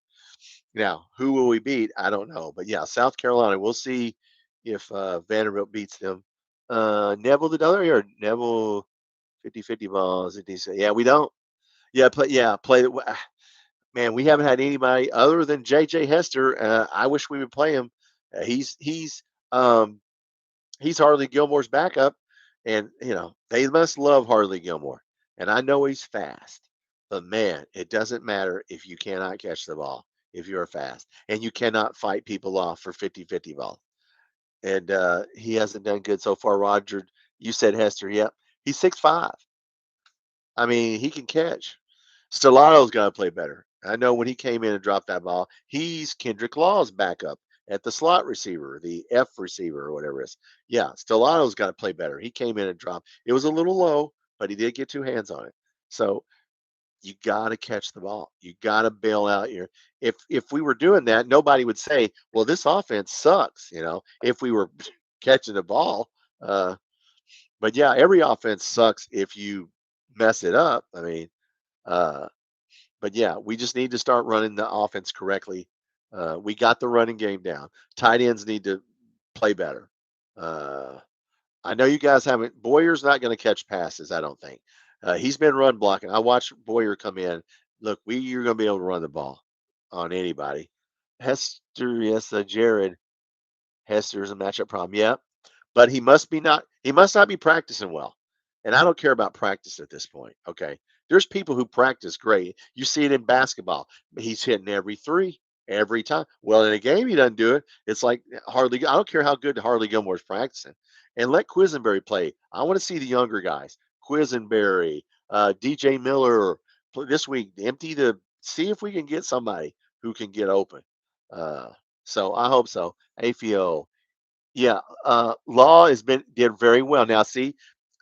Now, who will we beat? I don't know. But yeah, South Carolina, we'll see if Vanderbilt beats them. Neville the other year, Neville 50-50 balls. Yeah, we don't. Play. Man, we haven't had anybody other than JJ Hester. I wish we would play him. Um, he's Harley Gilmore's backup, and they must love Harley Gilmore. And I know he's fast, but man, it doesn't matter if you cannot catch the ball if you're fast, and you cannot fight people off for 50-50 ball. And he hasn't done good so far. Roger, you said Hester. Yep, he's 6'5". I mean, he can catch. Stellato's got to play better. I know when he came in and dropped that ball, he's Kendrick Law's backup at the slot receiver, the F receiver or whatever it is. Yeah, Stellato's got to play better. He came in and dropped. It was a little low, but he did get two hands on it. So you got to catch the ball. You got to bail out your. If we were doing that, nobody would say, "Well, this offense sucks." If we were catching the ball. But yeah, every offense sucks if you mess it up. I mean, uh, but yeah, we just need to start running the offense correctly. We got the running game down. Tight ends need to play better. Uh, I know you guys haven't. Boyer's not going to catch passes. I don't think. He's been run blocking. I watched Boyer come in. Look, you're going to be able to run the ball on anybody. Hester, yes, Jared Hester's a matchup problem. Yeah, but he must not be practicing well. And I don't care about practice at this point. Okay. There's people who practice great. You see it in basketball. He's hitting every three every time. Well, in a game he doesn't do it. It's like Harley. I don't care how good Harley Gilmore's practicing. And let Quisenberry play. I want to see the younger guys. Quisenberry, DJ Miller this week. Empty the see if we can get somebody who can get open. Uh, so I hope so. AFO. Yeah, Law did very well. Now, see,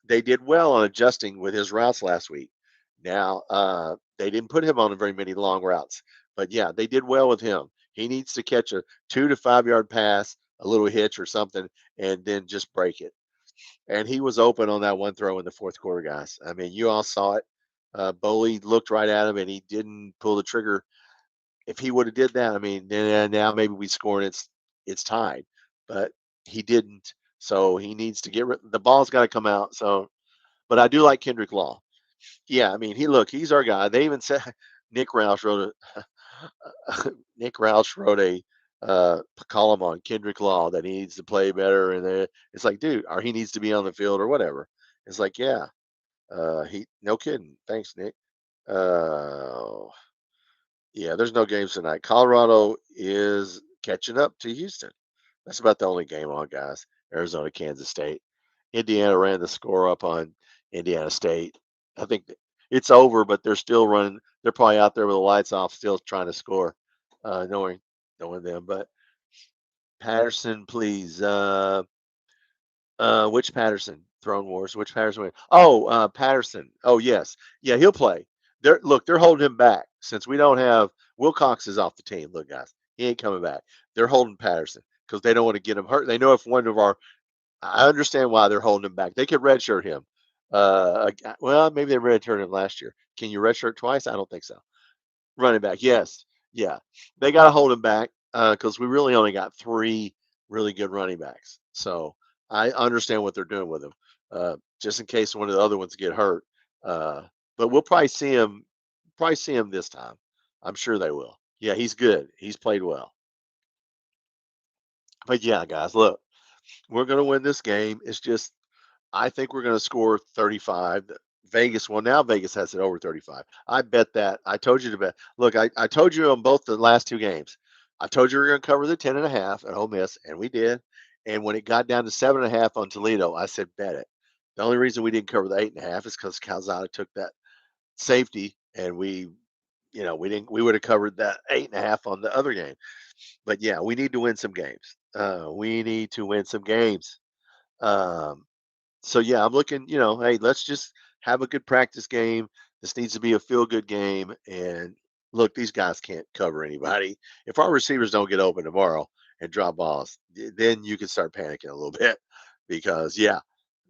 they did well on adjusting with his routes last week. Now, they didn't put him on very many long routes, but yeah, they did well with him. He needs to catch a 2 to 5 yard pass, a little hitch or something, and then just break it. And he was open on that one throw in the fourth quarter, guys. I mean, you all saw it. Boley looked right at him, and he didn't pull the trigger. If he would have did that, I mean, then now maybe we score and it's tied. But he didn't. So he needs to the ball's got to come out. So, but I do like Kendrick Law. Yeah, I mean, he's our guy. They even said Nick Roush wrote Nick Roush wrote a column on Kendrick Law that he needs to play better, and it's like, dude, or he needs to be on the field or whatever. It's like, yeah, he no kidding. Thanks, Nick. Uh, yeah, there's no games tonight. Colorado is catching up to Houston. That's about the only game on, guys. Arizona, Kansas State. Indiana ran the score up on Indiana State. I think it's over, but they're still running. They're probably out there with the lights off, still trying to score, knowing them. But Patterson, please. Which Patterson? Throne Wars. Which Patterson? Oh, Patterson. Oh, yes. Yeah, he'll play. They're holding him back since we don't have Wilcox is off the team. Look, guys, he ain't coming back. They're holding Patterson because they don't want to get him hurt. They know if one of our, I understand why they're holding him back. They could redshirt him. Well, maybe they redshirted him last year. Can you redshirt twice? I don't think so. Running back, yes, yeah. They got to hold him back because we really only got three really good running backs. So I understand what they're doing with him. just in case one of the other ones get hurt. Uh, but we'll probably see him this time. I'm sure they will. Yeah, he's good. He's played well. But yeah, guys, look, we're going to win this game. It's just I think we're going to score 35. Vegas, well, now Vegas has it over 35. I bet that. I told you to bet. Look, I told you on both the last two games. I told you we were going to cover the 10.5 at Ole Miss, and we did. And when it got down to 7.5 on Toledo, I said bet it. The only reason we didn't cover the 8.5 is because Calzada took that safety, and we didn't. We would have covered that 8.5 on the other game. But yeah, we need to win some games. We need to win some games. Um, so yeah, I'm looking, hey, let's just have a good practice game. This needs to be a feel good game. And look, these guys can't cover anybody. If our receivers don't get open tomorrow and drop balls, then you can start panicking a little bit because, yeah,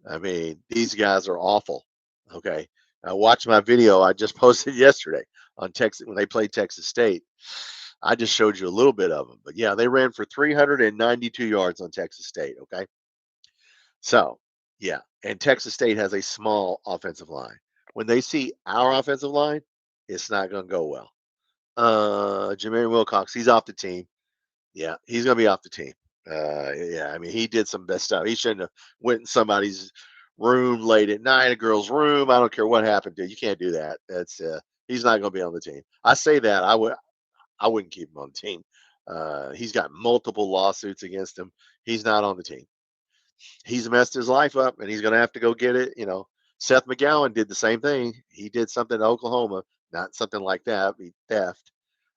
I mean, these guys are awful. Okay. Watch my video I just posted yesterday on Texas when they played Texas State. I just showed you a little bit of them, but yeah, they ran for 392 yards on Texas State. Okay. So, yeah, and Texas State has a small offensive line. When they see our offensive line, it's not going to go well. Jermaine Wilcox, he's off the team. Yeah, he's going to be off the team. Yeah, I mean, he did some best stuff. He shouldn't have went in somebody's room late at night, a girl's room. I don't care what happened to you. You can't do that. That's he's not going to be on the team. I say that I wouldn't keep him on the team. He's got multiple lawsuits against him. He's not on the team. He's messed his life up and he's going to have to go get it. Seth McGowan did the same thing. He did something to Oklahoma, not something like that, theft.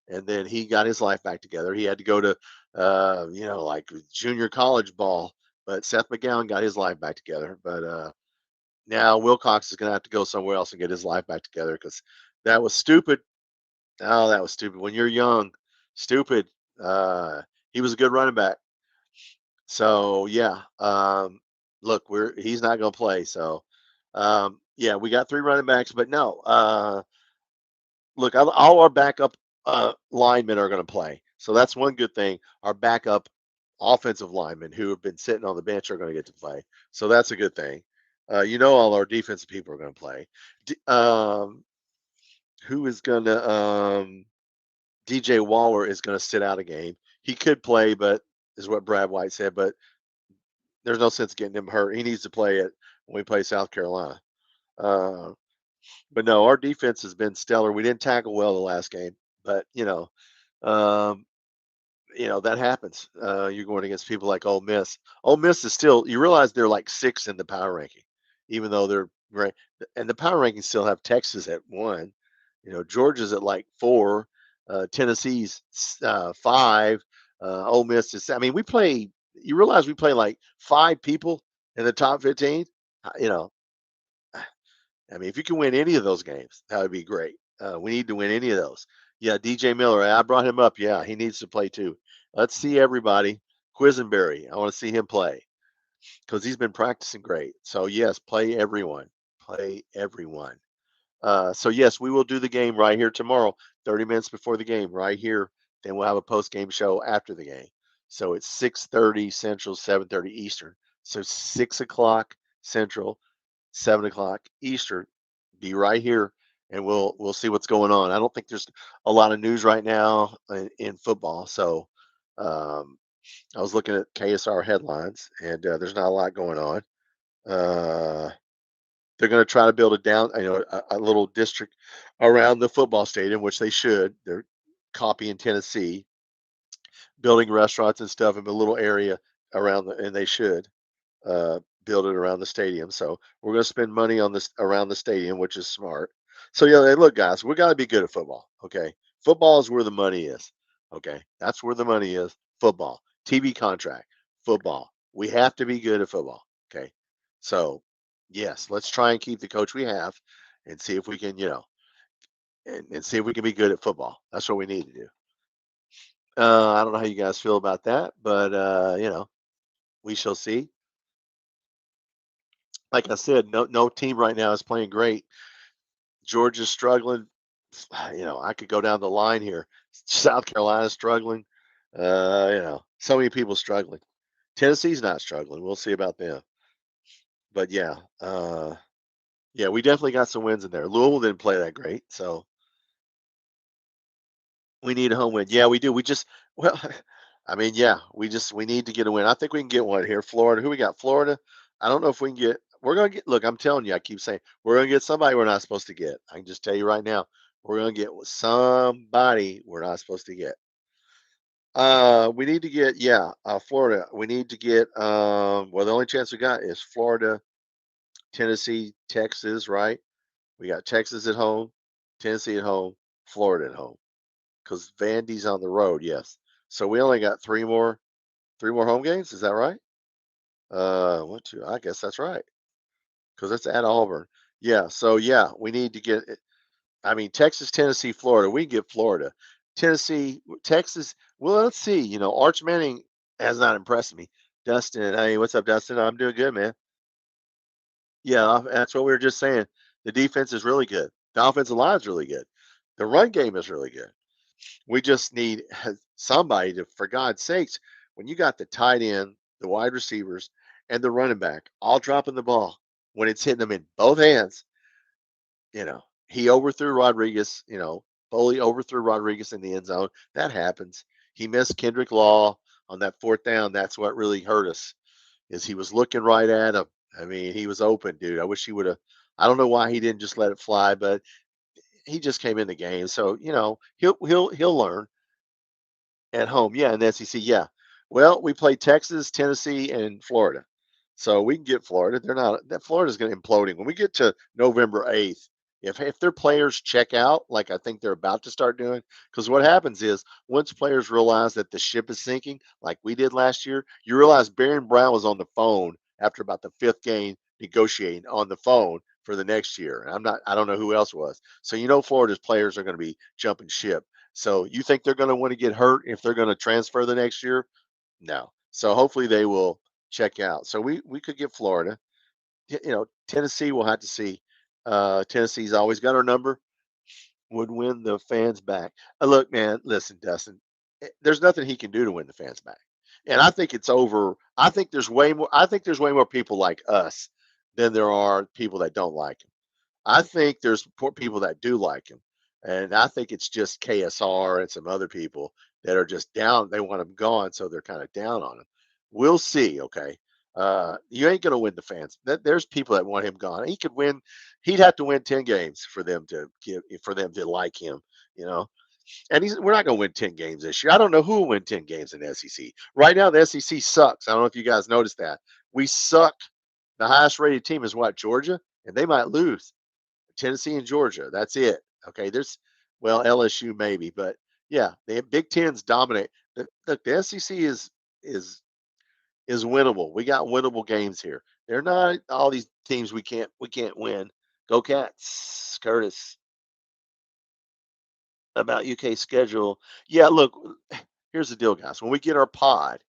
And then he got his life back together. He had to go to, like junior college ball, but Seth McGowan got his life back together. But now Wilcox is going to have to go somewhere else and get his life back together because that was stupid. Oh, that was stupid. When you're young, stupid. He was a good running back. So yeah, look, he's not going to play. So yeah, we got three running backs, but no. Look, all our backup linemen are going to play. So that's one good thing. Our backup offensive linemen who have been sitting on the bench are going to get to play. So that's a good thing. All our defensive people are going to play. Who is going to? DJ Waller is going to sit out a game. He could play, but is what Brad White said. But there's no sense getting him hurt. He needs to play it when we play South Carolina. Uh, but no, our defense has been stellar. We didn't tackle well the last game, but um, that happens. You're going against people like Ole Miss. Ole Miss is still. You realize they're like 6 in the power ranking, even though they're right. And the power rankings still have Texas at 1. Georgia's at like 4. Tennessee's 5. Ole Miss is. I mean, we play. You realize we play like 5 people in the top 15. You know, I mean, if you can win any of those games, that would be great. We need to win any of those. Yeah, DJ Miller, I brought him up. Yeah, he needs to play too. Let's see everybody. Quisenberry, I want to see him play because he's been practicing great. So yes, play everyone. Play everyone. So yes, we will do the game right here tomorrow, 30 minutes before the game, right here. Then we'll have a post game show after the game. So it's 6:30 Central, 7:30 Eastern. So 6 o'clock Central, 7 o'clock Eastern. Be right here, and we'll see what's going on. I don't think there's a lot of news right now in football. So I was looking at KSR headlines, and there's not a lot going on. Uh, they're going to try to build a little district around the football stadium, which they should. They're copying Tennessee, building restaurants and stuff in a little area and they should build it around the stadium. So we're going to spend money on this around the stadium, which is smart. So yeah, hey, look, guys, we got to be good at football. Okay, football is where the money is. Okay, that's where the money is. Football, TV contract, football. We have to be good at football. Okay, so yes, let's try and keep the coach we have, and see if we can, and see if we can be good at football. That's what we need to do. I don't know how you guys feel about that, but we shall see. Like I said, no team right now is playing great. Georgia's struggling. I could go down the line here. South Carolina's struggling. So many people struggling. Tennessee's not struggling. We'll see about them. But yeah, we definitely got some wins in there. Louisville didn't play that great, so we need a home win. Yeah, we do. We just well, I mean, yeah, we need to get a win. I think we can get one here. Florida. Who we got? Florida. I don't know if we can get. We're gonna get. Look, I'm telling you. I keep saying we're gonna get somebody we're not supposed to get. I can just tell you right now. We're gonna get somebody we're not supposed to get. We need to get Florida. We need to get. Well, the only chance we got is Florida, Tennessee, Texas. Right. We got Texas at home, Tennessee at home, Florida at home. Because Vandy's on the road. Yes. So we only got three more home games. Is that right? One, two. I guess that's right. Because that's at Auburn. Yeah. So yeah, we need to get. I mean, Texas, Tennessee, Florida. We can get Florida, Tennessee, Texas. Well, let's see. Arch Manning has not impressed me. Dustin, hey, what's up, Dustin? I'm doing good, man. Yeah, that's what we were just saying. The defense is really good. The offensive line is really good. The run game is really good. We just need somebody to, for God's sakes, when you got the tight end, the wide receivers, and the running back all dropping the ball when it's hitting them in both hands, he overthrew Rodriguez, Boley overthrew Rodriguez in the end zone. That happens. He missed Kendrick Law on that fourth down. That's what really hurt us, is he was looking right at him. I mean, he was open, dude. I wish he would have. I don't know why he didn't just let it fly, but he just came in the game. So, he'll learn. At home, yeah, in the SEC, yeah. Well, we play Texas, Tennessee, and Florida. So we can get Florida. They're not that Florida's going to imploding. When we get to November 8th, if their players check out, like I think they're about to start doing, because what happens is once players realize that the ship is sinking, like we did last year, you realize Barron Brown was on the phone after about the fifth game negotiating on the phone for the next year. And I don't know who else was. So Florida's players are going to be jumping ship. So you think they're going to want to get hurt if they're going to transfer the next year? No. So hopefully they will check out. So we could get Florida. Tennessee we'll have to see. Tennessee's always got our number. Would win the fans back. Look, man, listen, Dustin. There's nothing he can do to win the fans back. And I think it's over. I think there's way more. I think there's way more people like us than there are people that don't like him. I think there's people that do like him, and I think it's just KSR and some other people that are just down. They want him gone, so they're kind of down on him. We'll see. Okay, you ain't gonna win the fans. There's people that want him gone. He could win. He'd have to win 10 games for them to like him. You know, and we're not gonna win 10 games this year. I don't know who will win 10 games in the SEC. Right now, the SEC sucks. I don't know if you guys noticed that. We suck. The highest rated team is what, Georgia, and they might lose. Tennessee and Georgia. That's it. Okay. Well, LSU maybe, but yeah, the Big Ten's dominate. Look, the SEC is is winnable. We got winnable games here. They're not all these teams we can't win. Go Cats, Curtis. About UK schedule. Yeah, look, here's the deal, guys. When we get our pod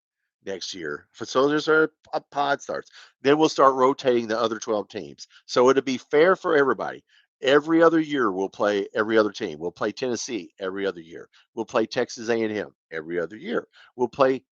next year, so there's our pod starts, then we'll start rotating the other 12 teams. So it'll be fair for everybody. Every other year, we'll play every other team. We'll play Tennessee every other year. We'll play Texas A&M every other year. We'll play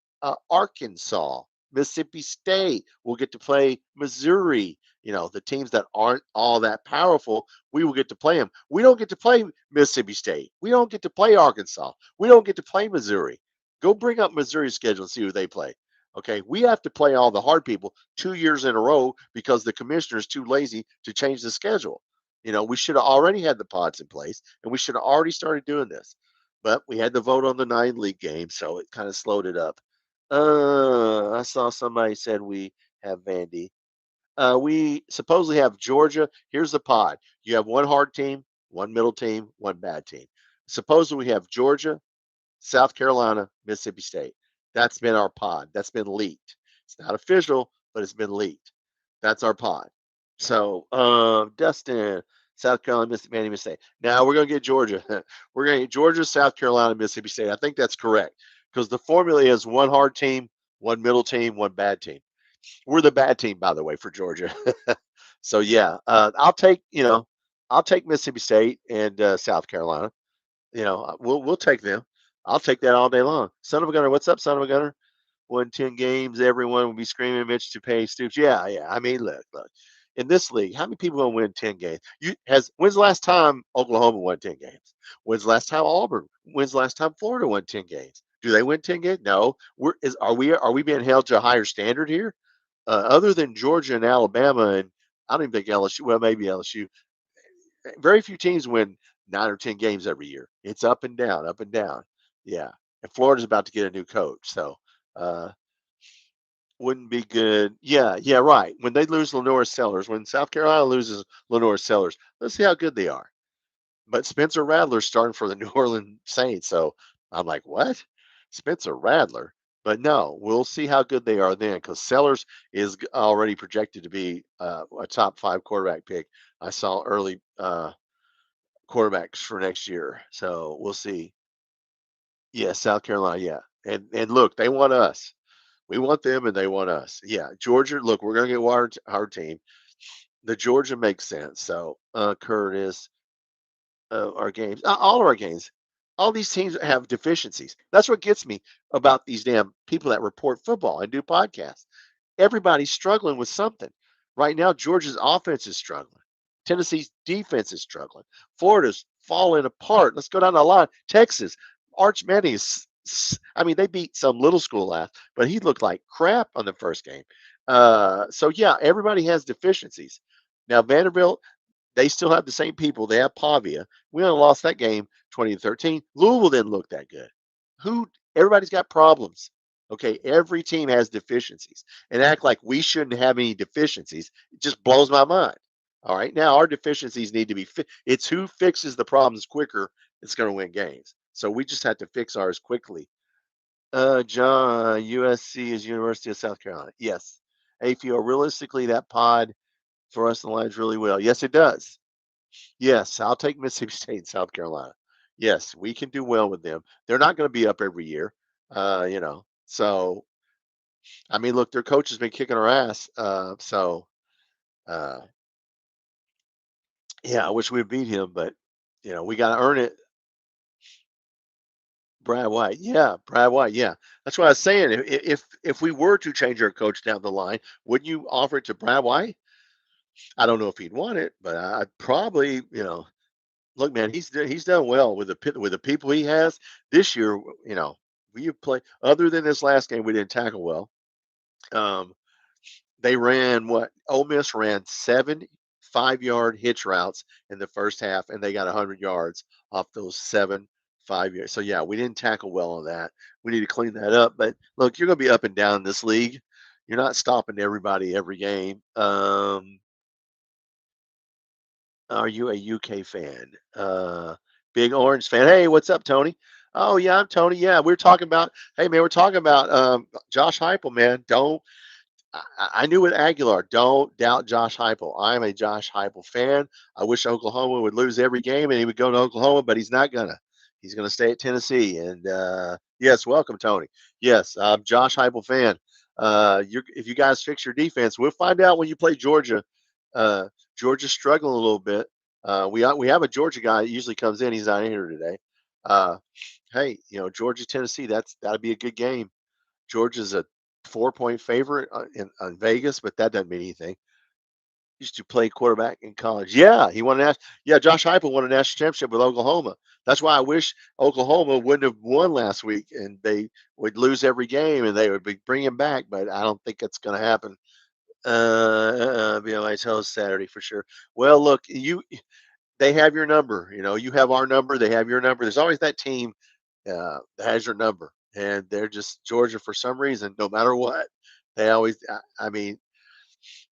Arkansas, Mississippi State. We'll get to play Missouri. The teams that aren't all that powerful, we will get to play them. We don't get to play Mississippi State. We don't get to play Arkansas. We don't get to play Missouri. Go bring up Missouri's schedule and see who they play. Okay, we have to play all the hard people 2 years in a row because the commissioner is too lazy to change the schedule. We should have already had the pods in place and we should have already started doing this. But we had to vote on the 9 league game, so it kind of slowed it up. I saw somebody said we have Vandy. We supposedly have Georgia. Here's the pod. You have one hard team, one middle team, one bad team. Supposedly we have Georgia, South Carolina, Mississippi State. That's been our pod. That's been leaked. It's not official, but it's been leaked. That's our pod. So, Dustin, South Carolina, Mississippi State. Now we're going to get Georgia. We're going to get Georgia, South Carolina, Mississippi State. I think that's correct because the formula is one hard team, one middle team, one bad team. We're the bad team, by the way, for Georgia. So yeah, I'll take Mississippi State and South Carolina. We'll take them. I'll take that all day long. Son of a gunner, what's up, son of a gunner? won 10 games, everyone would be screaming Mitch to pay Stoops. Yeah, yeah. I mean, look. In this league, how many people gonna win 10 games? When's the last time Oklahoma won 10 games? When's the last time Auburn? When's the last time Florida won 10 games? Do they win 10 games? No. Are we being held to a higher standard here? Other than Georgia and Alabama, and I don't even think LSU. Well, maybe LSU. Very few teams win 9 or 10 games every year. It's up and down, up and down. Yeah, and Florida's about to get a new coach, so uh, wouldn't be good. Yeah, yeah, right. When they lose Lenore Sellers, when South Carolina loses Lenore Sellers, let's see how good they are. But Spencer Rattler's starting for the New Orleans Saints, so I'm like, what? Spencer Rattler? But no, we'll see how good they are then, because Sellers is already projected to be a top 5 quarterback pick. I saw early quarterbacks for next year, so we'll see. Yeah, South Carolina, yeah, and look, they want us. We want them, and they want us. Yeah, Georgia. Look, we're gonna get our team. The Georgia makes sense. So Curtis, our games, all of our games, all these teams have deficiencies. That's what gets me about these damn people that report football and do podcasts. Everybody's struggling with something. Right now, Georgia's offense is struggling. Tennessee's defense is struggling. Florida's falling apart. Let's go down the line. Texas, Arch Manning is, I mean, they beat some little school last, but he looked like crap on the first game. So, yeah, everybody has deficiencies. Now, Vanderbilt, they still have the same people. They have Pavia. We only lost that game 20-13. Louisville didn't look that good. Who? Everybody's got problems. Okay, every team has deficiencies, and act like we shouldn't have any deficiencies. It just blows my mind. All right, now our deficiencies need to be. It's who fixes the problems quicker that's going to win games. So we just have to fix ours quickly. John, USC is University of South Carolina. Yes, AFO. Realistically, that pod for us aligns really well. Yes, it does. Yes, I'll take Mississippi State and South Carolina. Yes, we can do well with them. They're not going to be up every year, So I mean, look, their coach has been kicking our ass. Uh, yeah, I wish we'd beat him, but we got to earn it. Brad White, yeah, Brad White, yeah. That's what I was saying. If we were to change our coach down the line, wouldn't you offer it to Brad White? I don't know if he'd want it, but I probably, look, man, he's done well with the people he has this year. We play other than this last game, we didn't tackle well. Um, they ran what Ole Miss ran 7 5-yard hitch routes in the first half, and they got 100 yards off those 7 5 yards. So yeah, we didn't tackle well on that. We need to clean that up. But look, you're going to be up and down in this league. You're not stopping everybody every game. Are you a UK fan? Big Orange fan. Hey, what's up, Tony? Oh yeah, I'm Tony. Yeah, we're talking about. Hey man, we're talking about Josh Heupel. Man, don't. I knew with Aguilar. Don't doubt Josh Heupel. I'm a Josh Heupel fan. I wish Oklahoma would lose every game and he would go to Oklahoma, but he's not gonna. He's gonna stay at Tennessee. And yes, welcome, Tony. Yes, I'm Josh Heupel fan. If you guys fix your defense, we'll find out when you play Georgia. Georgia's struggling a little bit. We have a Georgia guy that usually comes in. He's not in here today. Uh, hey, Georgia Tennessee. That'd be a good game. Georgia's a 4-point favorite in Vegas, but that doesn't mean anything. Used to play quarterback in college. Yeah, he won a national. Yeah, Josh Heupel won a national championship with Oklahoma. That's why I wish Oklahoma wouldn't have won last week, and they would lose every game, and they would be bringing back. But I don't think that's going to happen. Be on my toes Saturday for sure. Well, look, they have your number. You have our number. They have your number. There's always that team that has your number, and they're just Georgia for some reason. No matter what, they always. I mean,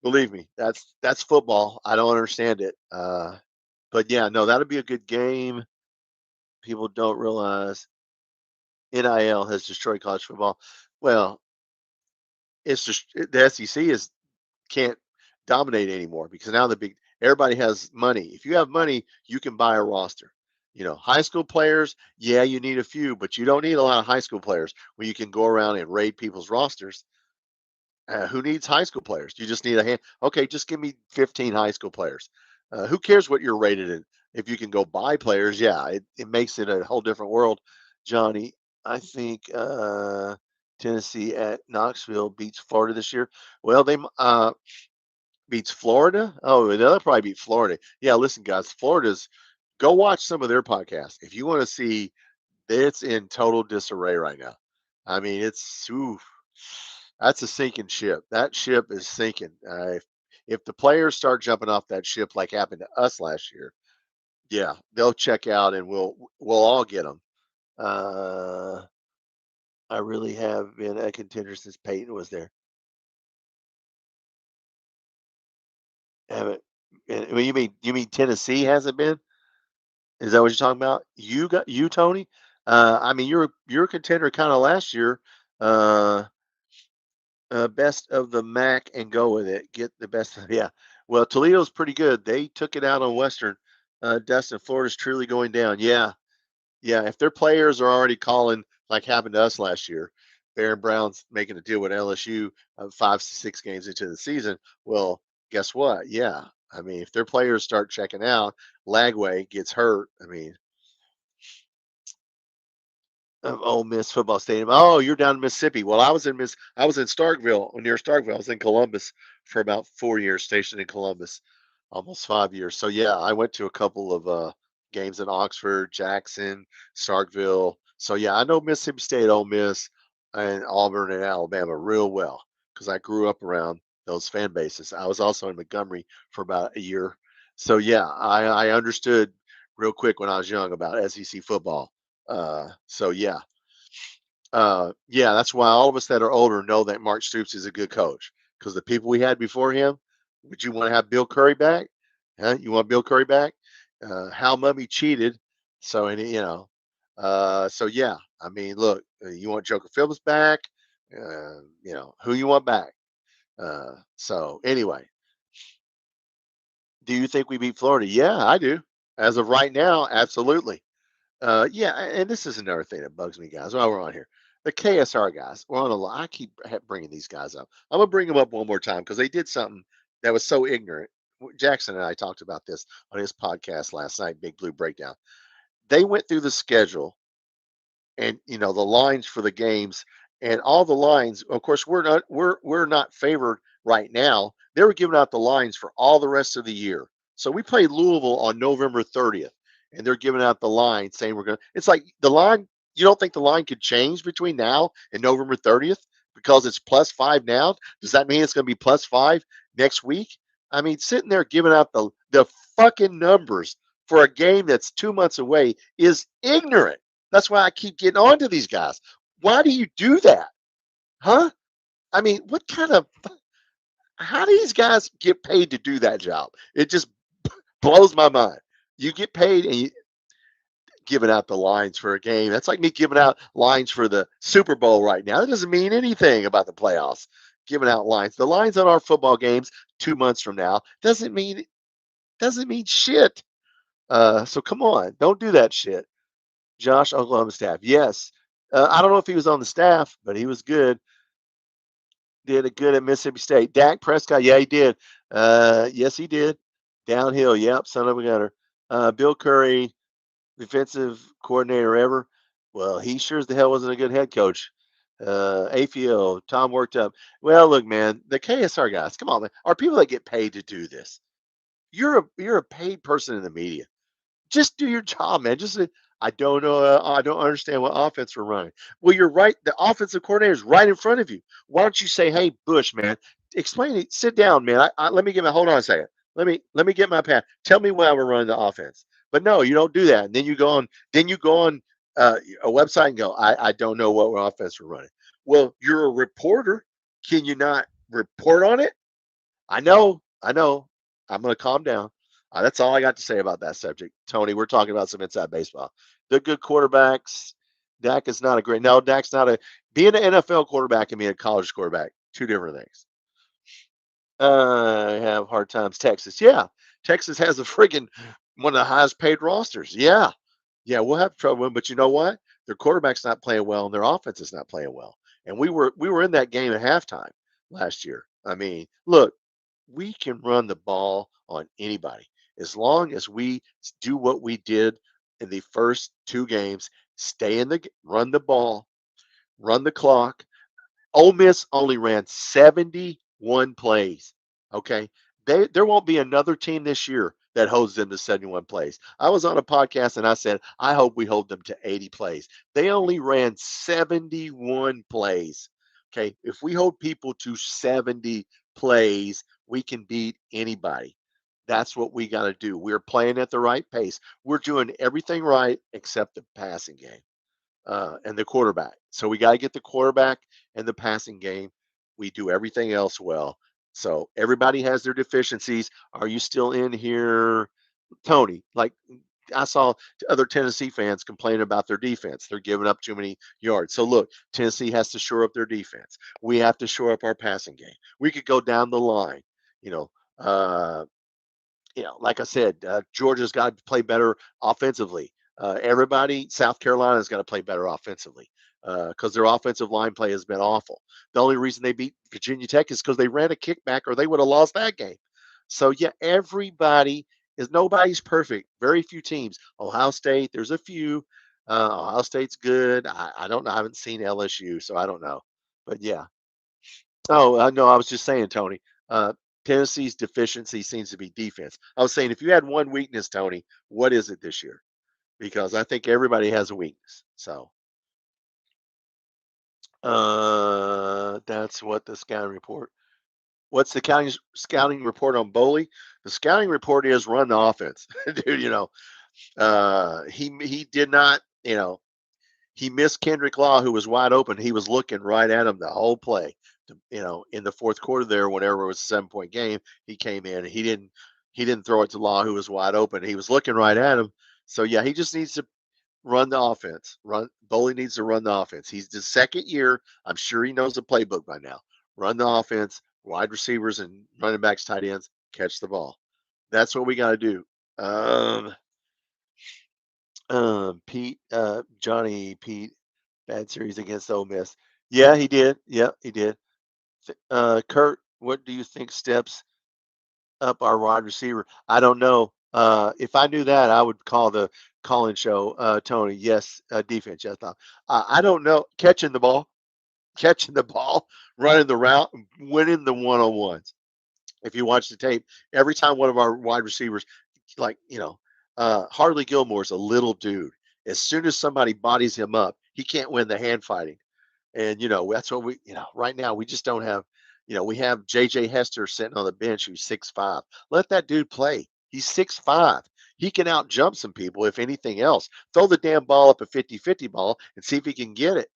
believe me, that's football. I don't understand it. But yeah, no, that'll be a good game. People don't realize NIL has destroyed college football. Well, it's just the SEC is can't dominate anymore because now everybody has money. If you have money, you can buy a roster. High school players, yeah, you need a few, but you don't need a lot of high school players where you can go around and raid people's rosters. Who needs high school players? You just need a hand. Okay, just give me 15 high school players. Who cares what you're rated in? If you can go buy players, yeah, it makes it a whole different world. Johnny, I think Tennessee at Knoxville beats Florida this year. Well, they beats Florida. Oh, they'll probably beat Florida. Yeah, listen, guys, Florida's go watch some of their podcasts if you want to see. It's in total disarray right now. I mean, that's a sinking ship. That ship is sinking. If the players start jumping off that ship like happened to us last year, yeah, they'll check out and we'll all get them. Uh, I really have been a contender since Peyton was there. Haven't. Well, you mean Tennessee hasn't been? Is that what you're talking about? You, Tony? I mean, you're a contender kind of last year. Uh, best of the MAC and go with it. Get the best. Yeah. Well, Toledo's pretty good. They took it out on Western. Dustin, Florida's truly going down. Yeah. Yeah. If their players are already calling like happened to us last year, Barron Brown's making a deal with LSU 5 to 6 games into the season. Well, guess what? Yeah. I mean, if their players start checking out, Lagway gets hurt. I mean, of Ole Miss football stadium. Oh, you're down in Mississippi. Well, I was in Starkville, near Starkville. I was in Columbus for about 4 years, stationed in Columbus, almost 5 years. So yeah, I went to a couple of games in Oxford, Jackson, Starkville. So yeah, I know Mississippi State, Ole Miss, and Auburn and Alabama real well because I grew up around those fan bases. I was also in Montgomery for about a year. So yeah, I understood real quick when I was young about SEC football. So yeah, that's why all of us that are older know that Mark Stoops is a good coach because the people we had before him. Would you want to have Bill Curry back? Huh? You want Bill Curry back? Hal Mummy cheated, so and so yeah. I mean, look, you want Joker Phillips back? Who you want back? So anyway, do you think we beat Florida? Yeah, I do. As of right now, absolutely. Yeah, and this is another thing that bugs me, guys. While we're on here, the KSR guys, we're on a lot. I keep bringing these guys up. I'm gonna bring them up one more time because they did something that was so ignorant. Jackson and I talked about this on his podcast last night, Big Blue Breakdown. They went through the schedule and the lines for the games and all the lines. Of course, we're not favored right now. They were giving out the lines for all the rest of the year. So we play Louisville on November 30th, and they're giving out the line saying we're going to. It's like the line. You don't think the line could change between now and November 30th because it's +5 now? Does that mean it's going to be +5 next week? I mean, sitting there giving out the fucking numbers for a game that's 2 months away is ignorant. That's why I keep getting on to these guys. Why do you do that? Huh? I mean, what kind of how do these guys get paid to do that job? It just blows my mind. You get paid and you giving out the lines for a game. That's like me giving out lines for the Super Bowl right now. That doesn't mean anything about the playoffs. Giving out lines. The lines on our football games 2 months from now doesn't mean shit. So come on, don't do that shit. Josh, Oklahoma staff. Yes. I don't know if he was on the staff, but he was good. Did a good at Mississippi State. Dak Prescott. Yeah, he did. Yes, he did. Downhill. Yep. Son of a gunner. Bill Curry, defensive coordinator ever. Well, he sure as the hell wasn't a good head coach. AFL, Tom worked up. Well, look, man, the KSR guys, come on, man, are people that get paid to do this. You're a paid person in the media. Just do your job, man. Just I don't know. I don't understand what offense we're running. Well, you're right. The offensive coordinator is right in front of you. Why don't you say, "Hey, Bush, man, explain it. Sit down, man. Let me get my. Hold on a second. Let me get my pad. Tell me why we're running the offense." But no, you don't do that. And then you go on. Then you go on a website and go, "I don't know what offense we're running." Well, you're a reporter. Can you not report on it? I know. I know. I'm going to calm down. That's all I got to say about that subject. Tony, we're talking about some inside baseball. They're good quarterbacks. Dak is not a great. No, Dak's not a. Being an NFL quarterback and being a college quarterback, two different things. I have hard times. Texas. Yeah. Texas has a friggin' one of the highest paid rosters. Yeah. Yeah, we'll have trouble. But you know what? Their quarterback's not playing well and their offense is not playing well. And we were in that game at halftime last year. I mean, look, we can run the ball on anybody as long as we do what we did in the first two games. Run the ball, run the clock. Ole Miss only ran 71 plays. Okay. There won't be another team this year that holds them to 71 plays. I was on a podcast and I said, I hope we hold them to 80 plays. They only ran 71 plays. Okay. If we hold people to 70 plays, we can beat anybody. That's what we got to do. We're playing at the right pace. We're doing everything right except the passing game and the quarterback. So we got to get the quarterback and the passing game. We do everything else well. So everybody has their deficiencies. Are you still in here, Tony? Like I saw other Tennessee fans complain about their defense. They're giving up too many yards. So look, Tennessee has to shore up their defense. We have to shore up our passing game. We could go down the line. You know, uh, like I said, Georgia's got to play better offensively. Everybody, South Carolina's got to play better offensively because their offensive line play has been awful. The only reason they beat Virginia Tech is because they ran a kickback or they would have lost that game. So, yeah, nobody's perfect. Very few teams. Ohio State, there's a few. Ohio State's good. I don't know. I haven't seen LSU, so I don't know. But yeah, oh, no, I was just saying, Tony. Tennessee's deficiency seems to be defense. I was saying, if you had one weakness, Tony, what is it this year? Because I think everybody has a weakness. So that's what the scouting report. What's the scouting report on Boley? The scouting report is run the offense, dude. He did not. He missed Kendrick Law, who was wide open. He was looking right at him the whole play. In the fourth quarter there, whenever it was a 7-point game, he came in and he didn't throw it to Law, who was wide open. He was looking right at him. So yeah, he just needs to run the offense. Boley needs to run the offense. He's the second year. I'm sure he knows the playbook by now. Run the offense, wide receivers and running backs, tight ends, catch the ball. That's what we got to do. Um, Pete, Pete, bad series against Ole Miss. Yeah, he did. Yeah, he did. Kurt, what do you think steps up our wide receiver? I don't know. If I knew that, I would call the call-in show. Tony, yes, defense. Yes, I don't know. Catching the ball, running the route, winning the one-on-ones. If you watch the tape, every time one of our wide receivers, like Harley Gilmore's a little dude. As soon as somebody bodies him up, he can't win the hand fighting. And that's what right now we just don't have. We have JJ Hester sitting on the bench who's 6'5". Let that dude play. He's 6'5". He can out jump some people if anything else. Throw the damn ball up a 50-50 ball and see if he can get it.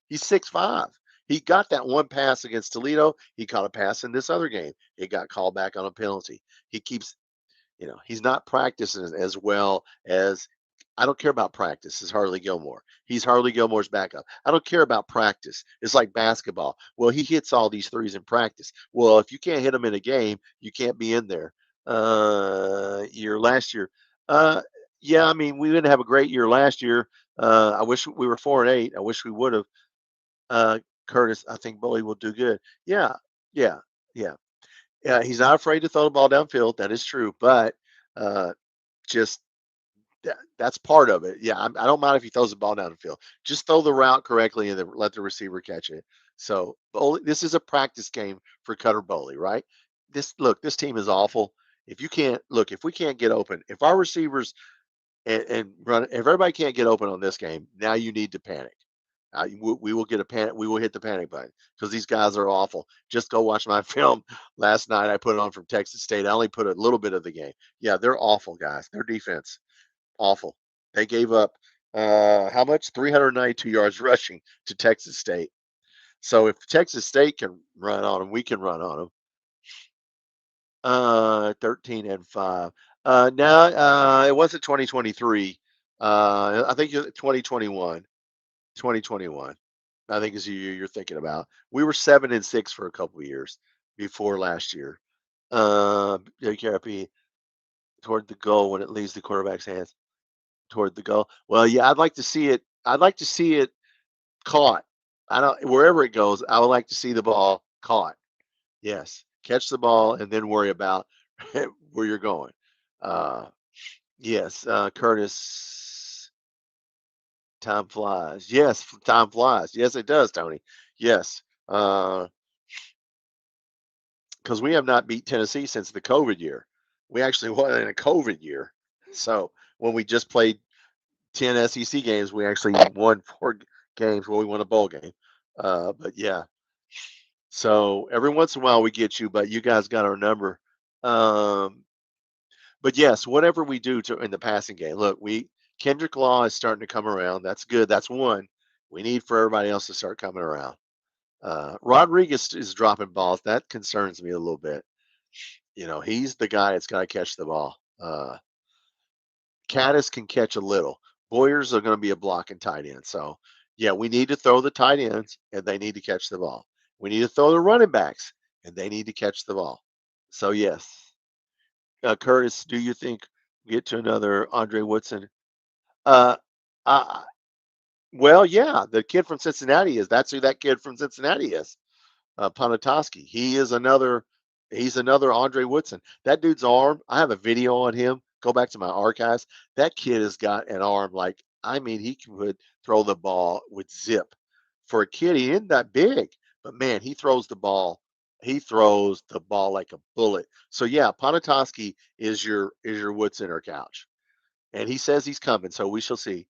He's 6'5". He got that one pass against Toledo. He caught a pass in this other game. It got called back on a penalty. He keeps, he's not practicing as well as I don't care about practice. Is Harley Gilmore. He's Harley Gilmore's backup. I don't care about practice. It's like basketball. Well, he hits all these threes in practice. Well, if you can't hit them in a game, you can't be in there. Year last year. Yeah, I mean, we didn't have a great year last year. I wish we were 4-8. I wish we would have. Curtis, I think Boley will do good. Yeah, yeah, yeah, yeah. He's not afraid to throw the ball downfield. That is true, but just that's part of it. Yeah, I don't mind if he throws the ball down the field. Just throw the route correctly and then let the receiver catch it. So this is a practice game for Cutter Boley, right? This team is awful. If we can't get open, if our receivers and run, if everybody can't get open on this game, now you need to panic. We will get a panic. We will hit the panic button because these guys are awful. Just go watch my film last night. I put it on from Texas State. I only put a little bit of the game. Yeah, they're awful guys. Their defense awful. They gave up how much? 392 yards rushing to Texas State. So if Texas State can run on them, we can run on them. 13-5. Now it wasn't 2023. I think 2021. 2021. I think is the year you're thinking about. We were 7-6 for a couple of years before last year. WKRP toward the goal when it leaves the quarterback's hands. Toward the goal. Well, yeah, I'd like to see it. I'd like to see it caught. I don't wherever it goes. I would like to see the ball caught. Yes, catch the ball and then worry about where you're going. Uh, yes, Curtis. Time flies. Yes, time flies. Yes, it does, Tony. Yes, because we have not beat Tennessee since the COVID year. We actually won in a COVID year. So when we just played 10 SEC games, we actually won 4 games. Well, we won a bowl game. But yeah, so every once in a while we get you, but you guys got our number. Um, but yes, whatever we do in the passing game, look, Kendrick Law is starting to come around. That's good. That's one. We need for everybody else to start coming around. Rodriguez is dropping balls. That concerns me a little bit. He's the guy that's got to catch the ball. Caddis can catch a little. Boyers are going to be a blocking tight end. So, yeah, we need to throw the tight ends, and they need to catch the ball. We need to throw the running backs, and they need to catch the ball. So, yes. Curtis, do you think we get to another Andre Woodson? Uh, I, well, yeah, the kid from Cincinnati is. That's who that kid from Cincinnati is. Ponatoski. He's another Andre Woodson. That dude's arm, I have a video on him. Go back to my archives. That kid has got an arm like, I mean, he could throw the ball with zip. For a kid, he isn't that big, but man, he throws the ball. He throws the ball like a bullet. So yeah, Ponatoski is your Woodson or couch, and he says he's coming. So we shall see.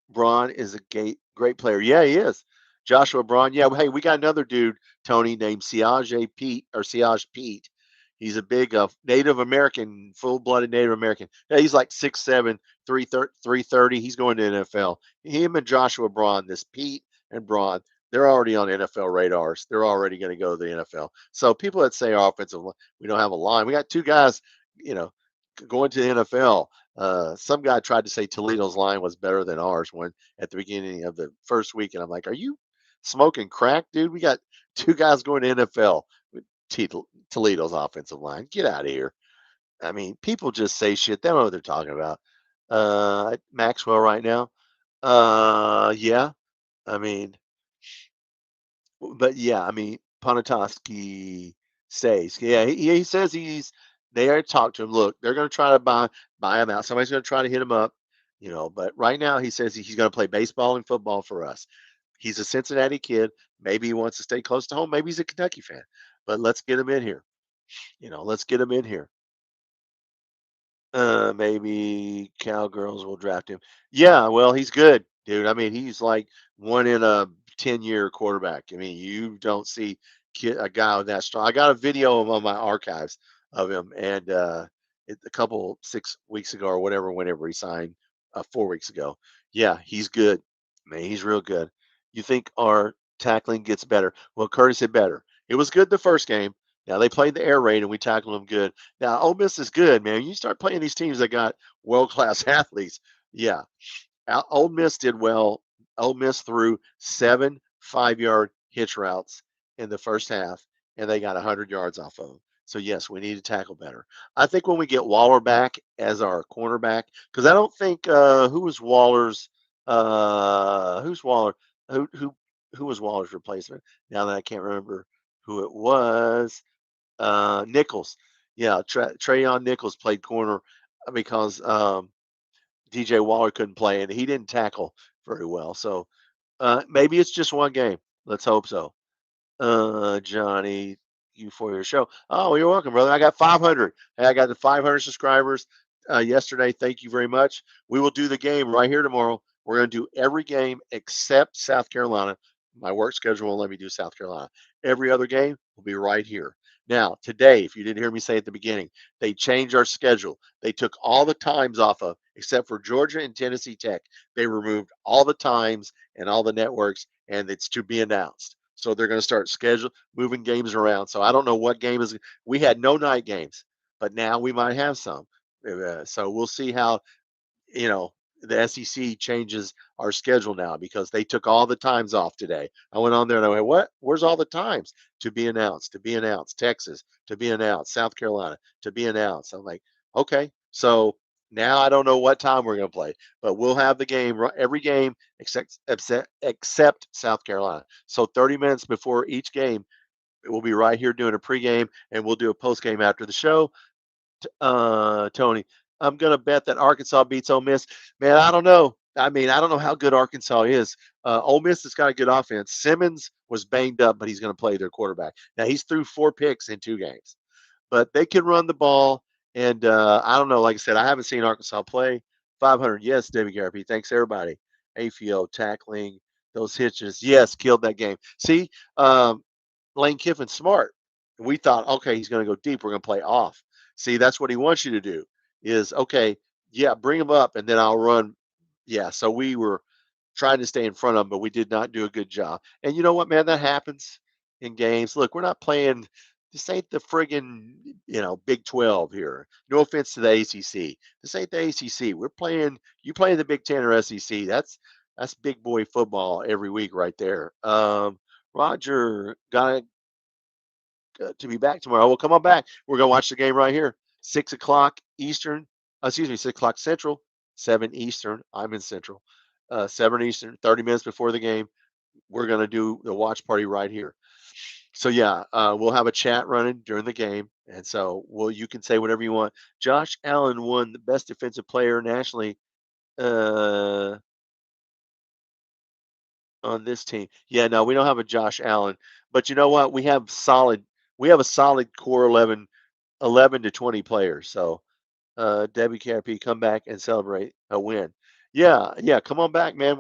Braun is a great player. Yeah, he is. Joshua Braun. Yeah, hey, we got another dude, Tony, named Siaj Pete. He's a big Native American, full-blooded Native American. Yeah, he's like 6'7", 330. He's going to NFL. Him and Joshua Braun, this Pete and Braun, they're already on NFL radars. They're already going to go to the NFL. So people that say our offensive line, we don't have a line. We got two guys, you know, going to the NFL. Some guy tried to say Toledo's line was better than ours when at the beginning of the first week, and I'm like, "Are you smoking crack, dude? We got two guys going to NFL with Toledo's offensive line. Get out of here!" I mean, people just say shit. They don't know what they're talking about. Maxwell right now. Yeah. I mean, but yeah, I mean, Ponatoski stays. Yeah, he says he's. They are talk to him. Look, they're going to try to buy him out. Somebody's going to try to hit him up, But right now, he says he's going to play baseball and football for us. He's a Cincinnati kid. Maybe he wants to stay close to home. Maybe he's a Kentucky fan. But let's get him in here. Let's get him in here. Maybe Cowgirls will draft him. Yeah, well, he's good, dude. I mean, he's like one in a 10-year quarterback. I mean, you don't see a guy with that strong. I got a video of him on my archives of him, and a couple 6 weeks ago or whatever, whenever he signed, 4 weeks ago. Yeah, he's good. Man, he's real good. You think our tackling gets better? Well, Curtis said better. It was good the first game. Now they played the air raid and we tackled them good. Now, Ole Miss is good, man. You start playing these teams that got world class athletes. Yeah, Ole Miss did well. Ole Miss threw 7 5-yard hitch routes in the first half, and they got 100 yards off of them. So yes, we need to tackle better. I think when we get Waller back as our cornerback, because I don't think who was Waller's who's Waller who was Waller's replacement. Now that I can't remember who it was. Nichols. Yeah, Trayon Nichols played corner because DJ Waller couldn't play and he didn't tackle very well. So maybe it's just one game. Let's hope so. Johnny, you for your show. Oh, you're welcome, brother. I got 500. Hey, I got the 500 subscribers yesterday. Thank you very much. We will do the game right here tomorrow. We're going to do every game except South Carolina. My work schedule won't let me do South Carolina. Every other game will be right here. Now, today, if you didn't hear me say at the beginning, they changed our schedule. They took all the times off of, except for Georgia and Tennessee Tech. They removed all the times and all the networks, and it's to be announced. So they're going to start moving games around. So I don't know what game is. We had no night games, but now we might have some. So we'll see how the SEC changes our schedule now because they took all the times off today. I went on there and I went, "What? Where's all the times to be announced? To be announced. Texas to be announced. South Carolina to be announced." I'm like, okay, so now I don't know what time we're going to play, but we'll have the game every game except South Carolina. So 30 minutes before each game, we'll be right here doing a pregame, and we'll do a postgame after the show. Tony, I'm gonna bet that Arkansas beats Ole Miss. Man, I don't know. I mean, I don't know how good Arkansas is. Ole Miss has got a good offense. Simmons was banged up, but he's going to play their quarterback. Now he's threw 4 picks in 2 games, but they can run the ball. And I don't know. Like I said, I haven't seen Arkansas play. 500. Yes, David Garrity. Thanks everybody. AFO tackling those hitches. Yes, killed that game. See, Lane Kiffin's smart. We thought, okay, he's going to go deep. We're going to play off. See, that's what he wants you to do. Is okay. Yeah, bring him up, and then I'll run. Yeah. So we were trying to stay in front of them, but we did not do a good job. And you know what, man? That happens in games. Look, we're not playing. This ain't the friggin' Big 12 here. No offense to the ACC. This ain't the ACC. We're playing. You playing the Big 10 or SEC? That's big boy football every week right there. Roger got to be back tomorrow. Well, come on back. We're gonna watch the game right here. 6 o'clock Eastern. Excuse me, 6 o'clock Central. 7 Eastern. I'm in Central. 7 Eastern. 30 minutes before the game. We're gonna do the watch party right here. So yeah, we'll have a chat running during the game, and so you can say whatever you want. Josh Allen won the best defensive player nationally uh, on this team. Yeah, no, we don't have a Josh Allen, but you know what? We have a solid core 11 to 20 players. So WKRP, come back and celebrate a win. Yeah, yeah, come on back, man.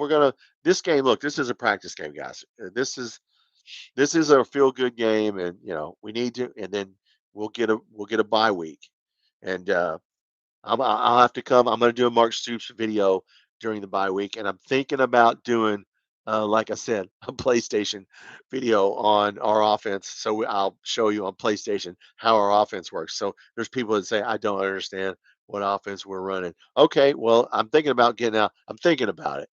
This game. Look, this is a practice game, guys. This is a feel good game, and we need to, and then we'll get a bye week, and I'll have to come. I'm going to do a Mark Stoops video during the bye week, and I'm thinking about doing, like I said, a PlayStation video on our offense. So I'll show you on PlayStation how our offense works. So there's people that say I don't understand what offense we're running. Okay, well I'm thinking about getting out. I'm thinking about it.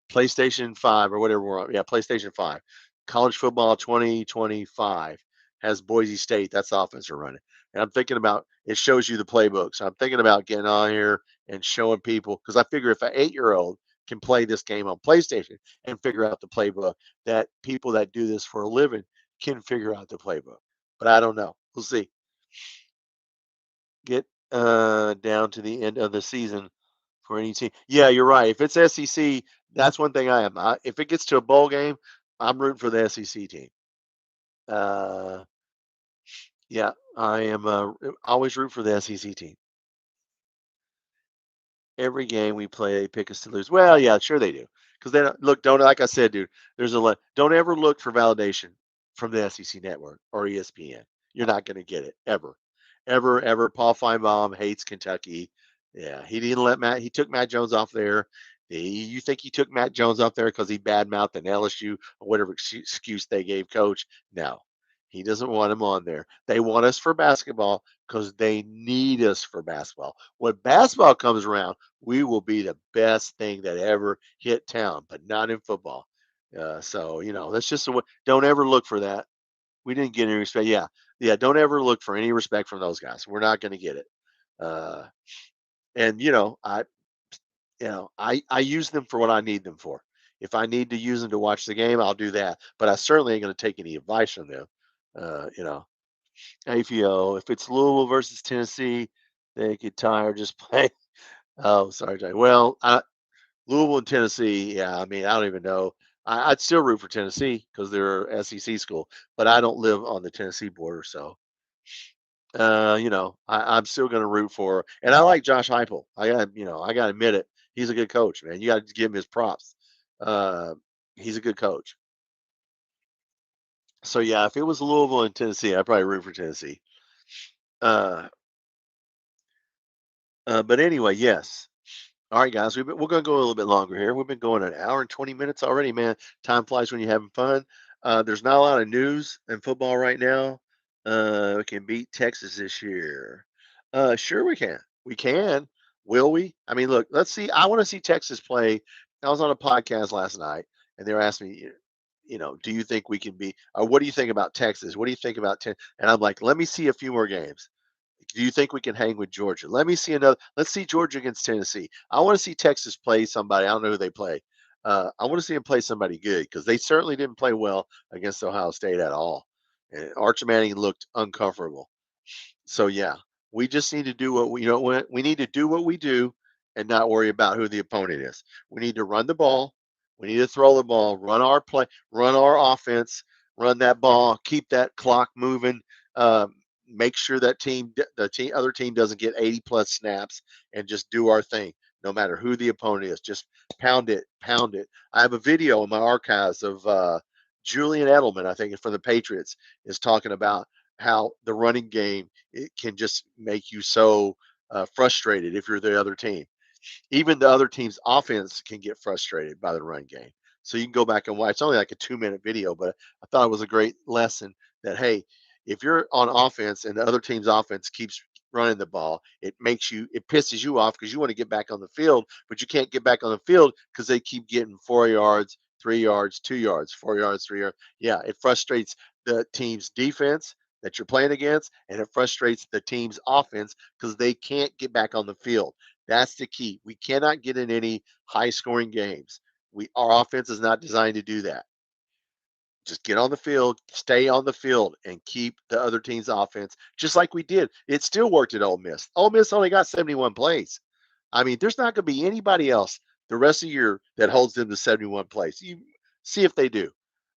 PlayStation 5 or whatever we're on. Yeah, PlayStation 5. College football 2025 has Boise State. That's the offense we're running. And I'm thinking about it shows you the playbook. So I'm thinking about getting on here and showing people because I figure if an 8-year-old can play this game on PlayStation and figure out the playbook, that people that do this for a living can figure out the playbook. But I don't know. We'll see. Get down to the end of the season for any team. Yeah, you're right. If it's SEC, that's one thing I am. If it gets to a bowl game, I'm rooting for the SEC team. Uh, yeah, I am always root for the SEC team. Every game we play, they pick us to lose. Well, yeah, sure they do. Because they don't like I said, dude. There's a lot. Don't ever look for validation from the SEC Network or ESPN. You're not going to get it ever, ever, ever. Paul Finebaum hates Kentucky. Yeah, he didn't let Matt. He took Matt Jones off there. You think he took Matt Jones off there because he badmouthed an LSU or whatever excuse they gave Coach? No, he doesn't want him on there. They want us for basketball because they need us for basketball. When basketball comes around, we will be the best thing that ever hit town, but not in football. So that's just the way. Don't ever look for that. We didn't get any respect. Yeah, yeah. Don't ever look for any respect from those guys. We're not going to get it. Uh, and I use them for what I need them for. If I need to use them to watch the game, I'll do that. But I certainly ain't going to take any advice from them. AFO. If it's Louisville versus Tennessee, they could tie or just play. Oh, sorry, Jay. Well, Louisville and Tennessee. Yeah, I mean, I don't even know. I'd still root for Tennessee because they're a SEC school, but I don't live on the Tennessee border, so I'm still going to root for. And I like Josh Heupel. I got to admit it. He's a good coach, man. You got to give him his props. Uh, he's a good coach. So yeah, if it was Louisville and Tennessee, I'd probably root for Tennessee. Uh, but anyway, yes. All right, guys, we're going to go a little bit longer here. We've been going an hour and 20 minutes already, man. Time flies when you're having fun. There's not a lot of news in football right now. We can beat Texas this year. Sure, we can. We can. Will we? I mean, look, let's see. I want to see Texas play. I was on a podcast last night, and they were asking me, do you think we can be, or what do you think about Texas? What do you think about And I'm like, let me see a few more games. Do you think we can hang with Georgia? Let me see another. Let's see Georgia against Tennessee. I want to see Texas play somebody. I don't know who they play. I want to see them play somebody good because they certainly didn't play well against Ohio State at all. And Arch Manning looked uncomfortable. So yeah, we just need to do what we need to do what we do and not worry about who the opponent is. We need to run the ball. We need to throw the ball, run our play, run our offense, run that ball, keep that clock moving. Make sure that other team doesn't get 80 plus snaps, and just do our thing, no matter who the opponent is. Just pound it, pound it. I have a video in my archives of Julian Edelman, I think, from the Patriots, is talking about how the running game, it can just make you so frustrated if you're the other team. Even the other team's offense can get frustrated by the run game. So you can go back and watch. It's only like a 2-minute video, but I thought it was a great lesson that, hey, if you're on offense and the other team's offense keeps running the ball, it pisses you off because you want to get back on the field, but you can't get back on the field because they keep getting 4 yards, 3 yards, 2 yards, 4 yards, 3 yards. Yeah, it frustrates the team's defense that you're playing against, and it frustrates the team's offense because they can't get back on the field. That's the key. We cannot get in any high scoring games. Our offense is not designed to do that. Just get on the field, stay on the field, and keep the other team's offense, just like we did. It still worked at Ole Miss. Ole Miss only got 71 plays. I mean, there's not going to be anybody else the rest of the year that holds them to 71 plays. You see if they do.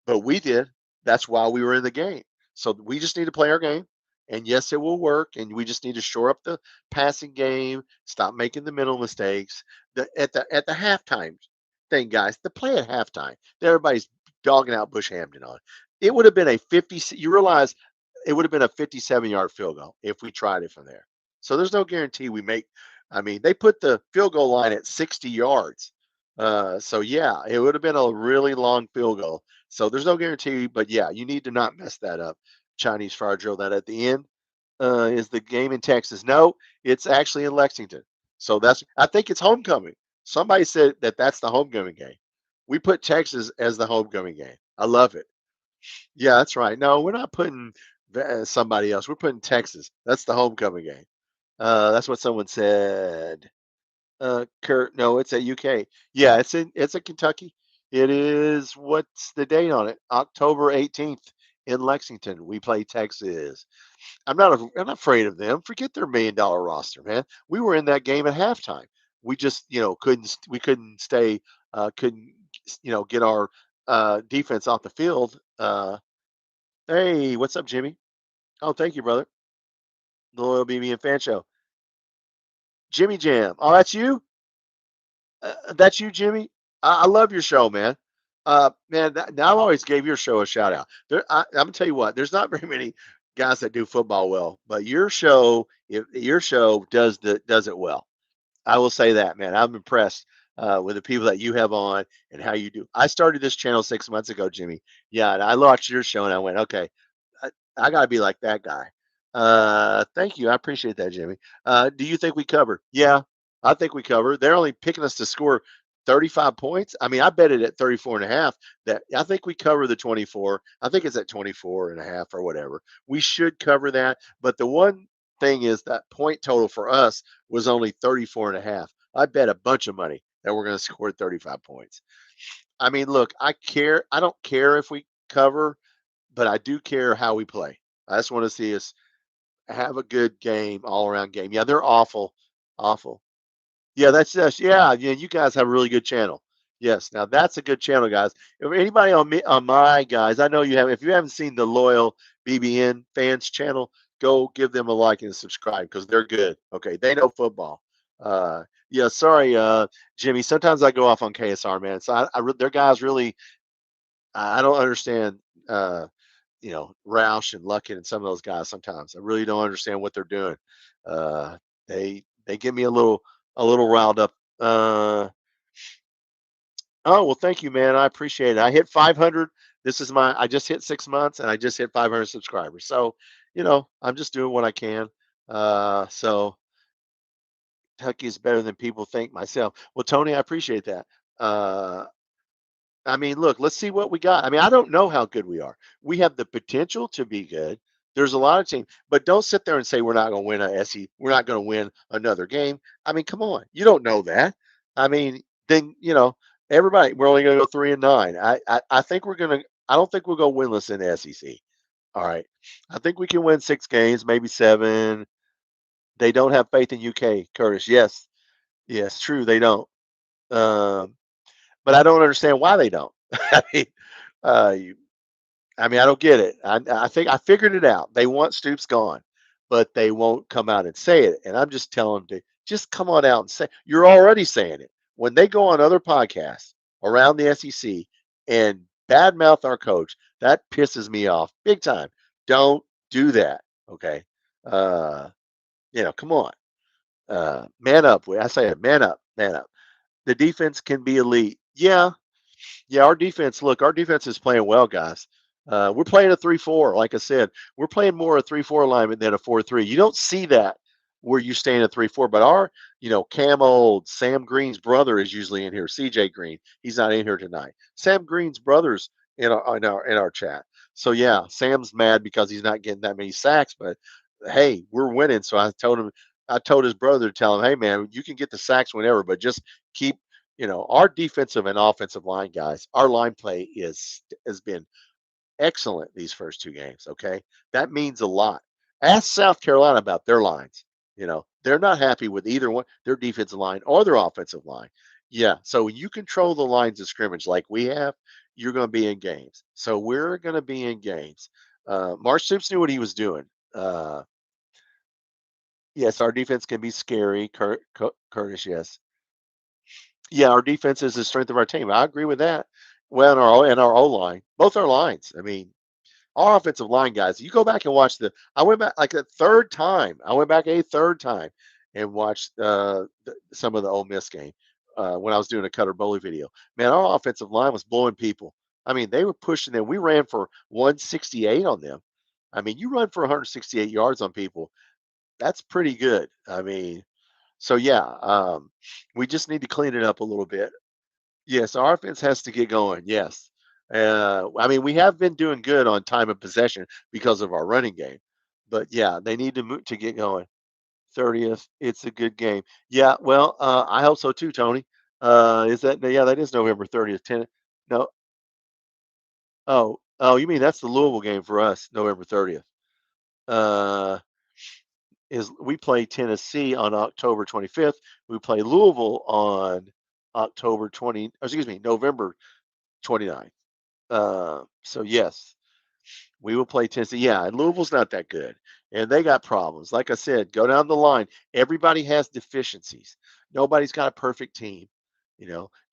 But we did. That's why we were in the game. So we just need to play our game. And yes, it will work. And we just need to shore up the passing game, stop making the mental mistakes. At the halftime thing, guys, the play at halftime, everybody's dogging out Bush Hamden on. It would have been a 50. You realize it would have been a 57-yard field goal if we tried it from there. So there's no guarantee we make. I mean, they put the field goal line at 60 yards. So yeah, it would have been a really long field goal. So there's no guarantee, but yeah, you need to not mess that up. Chinese fire drill that at the end is the game in Texas. No, it's actually in Lexington. So I think it's homecoming. Somebody said that that's the homecoming game. We put Texas as the homecoming game. I love it. Yeah, that's right. No, we're not putting somebody else. We're putting Texas. That's the homecoming game. That's what someone said. Kurt, no, it's at UK. Yeah, it's at Kentucky. It is. What's the date on it? October 18th in Lexington. We play Texas. I'm not afraid of them. Forget their $1 million roster, man. We were in that game at halftime. We just, couldn't stay, couldn't, get our defense off the field. Hey, what's up, Jimmy? Oh, thank you, brother. The Loyal BB and Fan Show. Jimmy Jam. Oh, that's you? That's you, Jimmy? I love your show, man. Man, I always gave your show a shout out. I'm gonna tell you what. There's not very many guys that do football well, but your show does it well. I will say that, man. I'm impressed with the people that you have on and how you do. I started this channel 6 months ago, Jimmy. Yeah, and I watched your show and I went, okay, I, I got to be like that guy. Thank you. I appreciate that, Jimmy. Do you think we covered? Yeah, I think we covered. They're only picking us to score 35 points. I mean, I bet it at 34 and a half that I think we cover the 24. I think it's at 24 and a half or whatever. We should cover that. But the one thing is that point total for us was only 34 and a half. I bet a bunch of money that we're going to score 35 points. I mean, look, I don't care if we cover, but I do care how we play. I just want to see us have a good game, all around game. Yeah, they're awful, awful. Yeah, that's just yeah, yeah. You guys have a really good channel. Yes, now that's a good channel, guys. If anybody on my guys, I know you have. If you haven't seen the Loyal BBN Fans channel, go give them a like and subscribe because they're good. Okay, they know football. Yeah, sorry, Jimmy. Sometimes I go off on KSR, man. So their guys really, I don't understand. Roush and Luckett and some of those guys sometimes. I really don't understand what they're doing. They get me a little riled up. Oh well, thank you, man. I appreciate it. I hit 500. I just hit 6 months and I just hit 500 subscribers. So, I'm just doing what I can. So Kentucky is better than people think myself. Well, Tony, I appreciate that. Uh, I mean, look, let's see what we got. I mean, I don't know how good we are. We have the potential to be good. There's a lot of teams, but don't sit there and say we're not going to win a SE. We're not going to win another game. I mean, come on, you don't know that. I mean, then everybody, we're only going to go 3-9. I think we're going to. I don't think we'll go winless in the SEC. All right, I think we can win 6 games, maybe 7. They don't have faith in UK, Curtis. Yes, yes, true. They don't. Um, but I don't understand why they don't. I mean, you, I mean, I don't get it. I think I figured it out. They want Stoops gone, but they won't come out and say it. And I'm just telling them to just come on out and say, you're already saying it. When they go on other podcasts around the SEC and badmouth our coach, that pisses me off big time. Don't do that. Okay. Uh, come on. Man up. I say it, man up, man up. The defense can be elite. Yeah, our defense. Look, our defense is playing well, guys. We're playing a 3-4. Like I said, we're playing more a 3-4 alignment than a 4-3. You don't see that where you stay in a 3-4. But our, Camo, Sam Green's brother is usually in here. CJ Green, he's not in here tonight. Sam Green's brother's in our chat. So yeah, Sam's mad because he's not getting that many sacks. But hey, we're winning. So I told his brother to tell him, hey man, you can get the sacks whenever, but just keep our defensive and offensive line guys, our line play has been excellent these first two games. Okay. That means a lot. Ask South Carolina about their lines. They're not happy with either one, their defensive line or their offensive line. Yeah. So when you control the lines of scrimmage like we have, you're going to be in games. So we're going to be in games. Mark Stoops knew what he was doing. Yes, our defense can be scary. Curtis, yes. Yeah, our defense is the strength of our team. I agree with that. Well, and our O line, both our lines. I mean, our offensive line guys. You go back and watch I went back like a third time. I went back a third time and watched some of the Ole Miss game when I was doing a Cutter Boley video. Man, our offensive line was blowing people. I mean, they were pushing them. We ran for 168 on them. I mean, you run for 168 yards on people. That's pretty good. I mean, so yeah, we just need to clean it up a little bit. Yes, our offense has to get going. Yes. I mean, we have been doing good on time of possession because of our running game, but yeah, they need to move to get going. 30th, it's a good game. Yeah, well, I hope so too, Tony. Is that yeah? That is November 30th. No, oh, you mean that's the Louisville game for us, November 30th. Uh, is we play Tennessee on October 25th. We play Louisville on October 20, excuse me, November 29th. So yes, we will play Tennessee. Yeah, and Louisville's not that good, and they got problems. Like I said, go down the line. Everybody has deficiencies. Nobody's got a perfect team.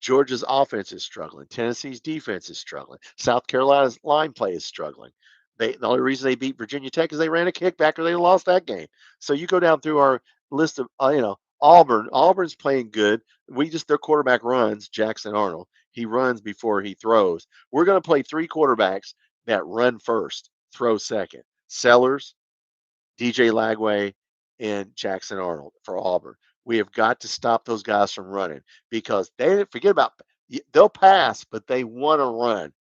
Georgia's offense is struggling. Tennessee's defense is struggling. South Carolina's line play is struggling. The only reason they beat Virginia Tech is they ran a kickback or they lost that game. So you go down through our list of, Auburn. Auburn's playing good. Their quarterback runs, Jackson Arnold. He runs before he throws. We're going to play three quarterbacks that run first, throw second. Sellers, DJ Lagway, and Jackson Arnold for Auburn. We have got to stop those guys from running because they forget about they'll pass, but they want to run.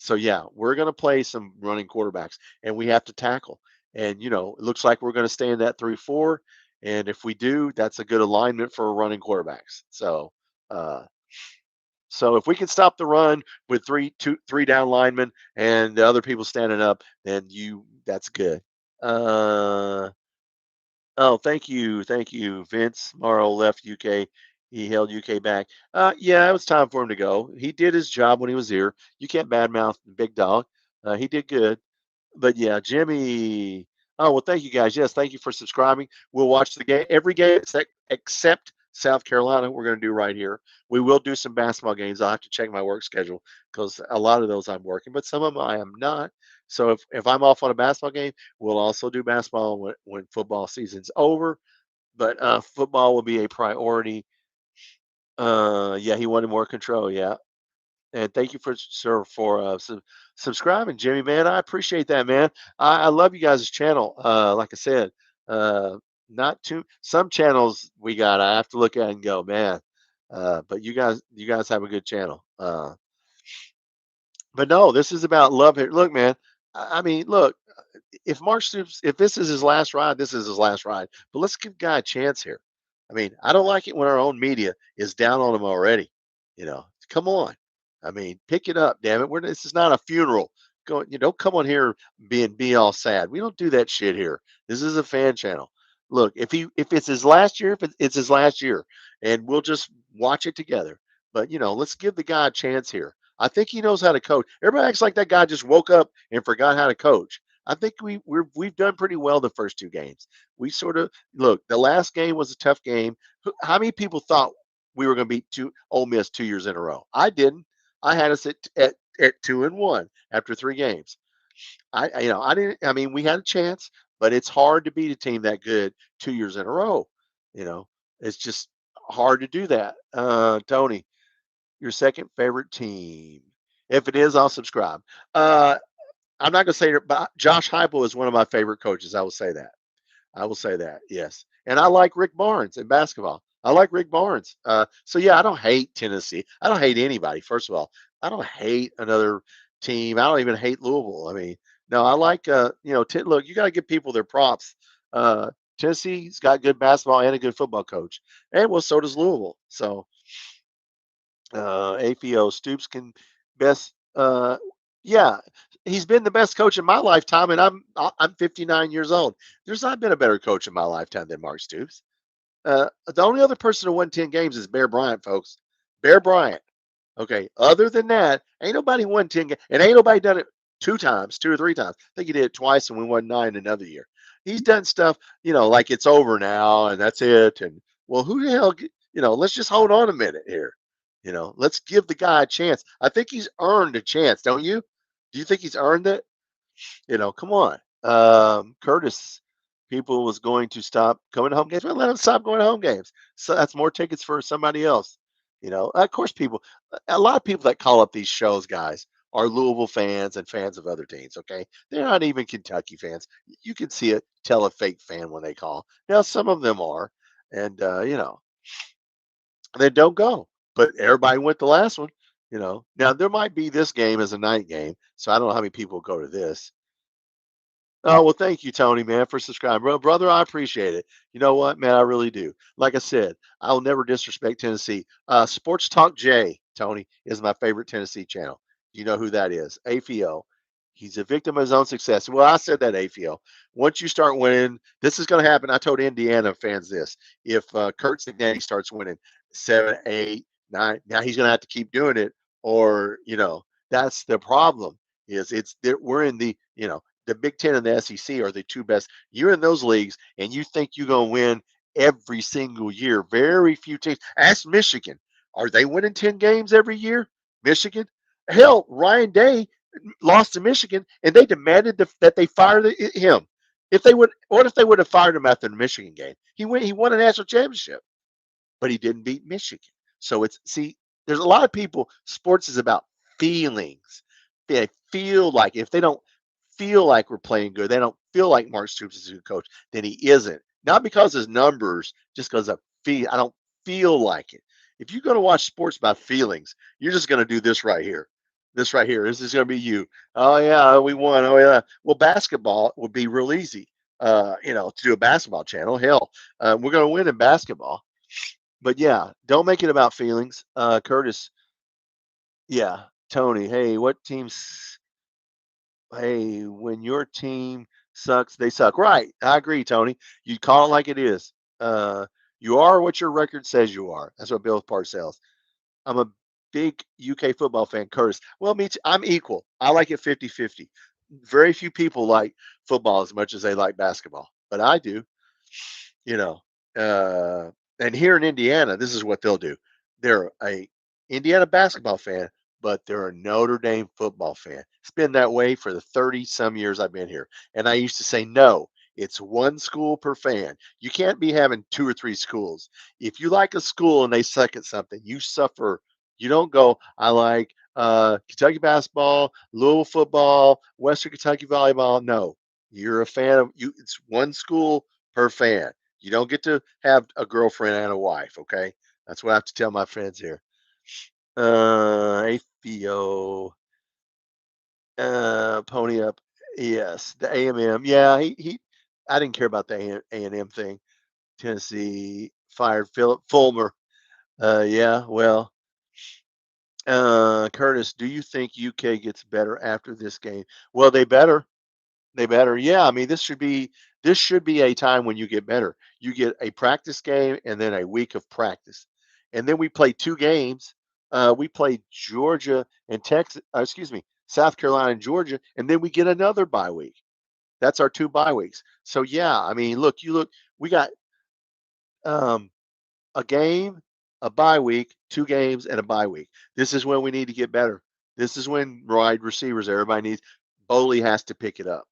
So yeah, we're going to play some running quarterbacks, and we have to tackle. And it looks like we're going to stay in that 3-4. And if we do, that's a good alignment for running quarterbacks. Uh, so if we can stop the run with three down linemen and the other people standing up, then that's good. Uh, oh, thank you, Vince Morrow left UK. He held UK back. Yeah, it was time for him to go. He did his job when he was here. You can't badmouth the big dog. He did good. But yeah, Jimmy. Oh well, thank you guys. Yes, thank you for subscribing. We'll watch the game every game except South Carolina. We're going to do right here. We will do some basketball games. I'll have to check my work schedule because a lot of those I'm working, but some of them I am not. So if I'm off on a basketball game, we'll also do basketball when football season's over. But football will be a priority. Yeah, he wanted more control. Yeah, and thank you for sir for subscribing, Jimmy. Man, I appreciate that, man. I love you guys' channel. Like I said, uh, not too some channels we got. I have to look at and go, man. But you guys have a good channel. But no, this is about love here. Look, man. I mean, look. If Mark Stoops, if this is his last ride, this is his last ride. But let's give guy a chance here. I mean, I don't like it when our own media is down on him already. Come on. I mean, pick it up, damn it. This is not a funeral. Don't come on here be all sad. We don't do that shit here. This is a fan channel. Look, if it's his last year, if it's his last year, and we'll just watch it together. but let's give the guy a chance here. I think he knows how to coach. Everybody acts like that guy just woke up and forgot how to coach. I think we've done pretty well the first two games. We sort of look. The last game was a tough game. How many people thought we were going to beat Ole Miss 2 years in a row? I didn't. I had us at 2-1 after three games. I didn't. I mean, we had a chance, but it's hard to beat a team that good 2 years in a row. You know, it's just hard to do that. Tony, your second favorite team? If it is, I'll subscribe. Uh, I'm not going to say it, but Josh Heupel is one of my favorite coaches. I will say that. I will say that. Yes, and I like Rick Barnes in basketball. I like Rick Barnes. So yeah, I don't hate Tennessee. I don't hate anybody. First of all, I don't hate another team. I don't even hate Louisville. I mean, no, I like look, you got to give people their props. Uh, Tennessee's got good basketball and a good football coach, and well, so does Louisville. So APO Stoops can best. Yeah, he's been the best coach in my lifetime, and I'm 59 years old. There's not been a better coach in my lifetime than Mark Stoops. The only other person who won 10 games is Bear Bryant, folks. Bear Bryant. Okay. Other than that, ain't nobody won 10 games, and ain't nobody done it two times, two or three times. I think he did it twice, and we won nine another year. He's done stuff, like it's over now and that's it. And well, who the hell, let's just hold on a minute here. Let's give the guy a chance. I think he's earned a chance, don't you? Do you think he's earned it? Come on. Curtis, people was going to stop coming to home games. Well, let them stop going to home games. So that's more tickets for somebody else. Of course, a lot of people that call up these shows, guys, are Louisville fans and fans of other teams. Okay, they're not even Kentucky fans. You can see it, tell a fake fan when they call. Now, some of them are, and they don't go. But everybody went the last one. Now there might be this game as a night game, so I don't know how many people go to this. Oh, well, thank you, Tony, man, for subscribing. Bro, brother, I appreciate it. You know what, man, I really do. Like I said, I'll never disrespect Tennessee. Sports Talk J, Tony, is my favorite Tennessee channel. You know who that is? AFO. He's a victim of his own success. Well, I said that, AFO. Once you start winning, this is going to happen. I told Indiana fans this. If Kurt Signani starts winning 7, 8, 9, now he's going to have to keep doing it, or, that's the problem. We're in the Big Ten and the SEC are the two best. You're in those leagues, and you think you're going to win every single year. Very few teams. Ask Michigan. Are they winning 10 games every year? Michigan? Hell, Ryan Day lost to Michigan, and they demanded that they fire him. What if they would have fired him after the Michigan game? He won a national championship, but he didn't beat Michigan. So there's a lot of people. Sports is about feelings. They feel like if they don't feel like we're playing good, they don't feel like Mark Stoops is a good coach, then he isn't. Not because his numbers, just because I don't feel like it. If you're going to watch sports by feelings, you're just going to do this right here. This right here. This is going to be you. Oh yeah, we won. Oh yeah. Well, basketball would be real easy. To do a basketball channel. Hell, we're going to win in basketball. But yeah, don't make it about feelings. Curtis, yeah. Tony, hey, what teams? Hey, when your team sucks, they suck. Right. I agree, Tony. You call it like it is. Uh, you are what your record says you are. That's what Bill Parcells. I'm a big UK football fan, Curtis. Well, me too. I'm equal. I like it 50-50. Very few people like football as much as they like basketball, but I do. You know, and here in Indiana, this is what they'll do. They're a Indiana basketball fan, but they're a Notre Dame football fan. It's been that way for the 30 some years I've been here. And I used to say, no, it's one school per fan. You can't be having two or three schools. If you like a school and they suck at something, you suffer. You don't go, I like Kentucky basketball, Louisville football, Western Kentucky volleyball. No, you're a fan of you. It's one school per fan. You don't get to have a girlfriend and a wife, okay? That's what I have to tell my friends here. AFO, pony up. Yes, the AMM. Yeah, he. I didn't care about the A&M thing. Tennessee fired Philip Fulmer. Yeah, well, Curtis, do you think UK gets better after this game? Well, they better. They better. Yeah, I mean, this should be a time when you get better. You get a practice game and then a week of practice. And then we play two games. We play Georgia and Texas. Excuse me, South Carolina and Georgia, and then we get another bye week. That's our 2 bye weeks. So yeah, I mean, look, you look, we got um, a game, a bye week, 2 games, and a bye week. This is when we need to get better. This is when wide receivers, everybody needs. Boley has to pick it up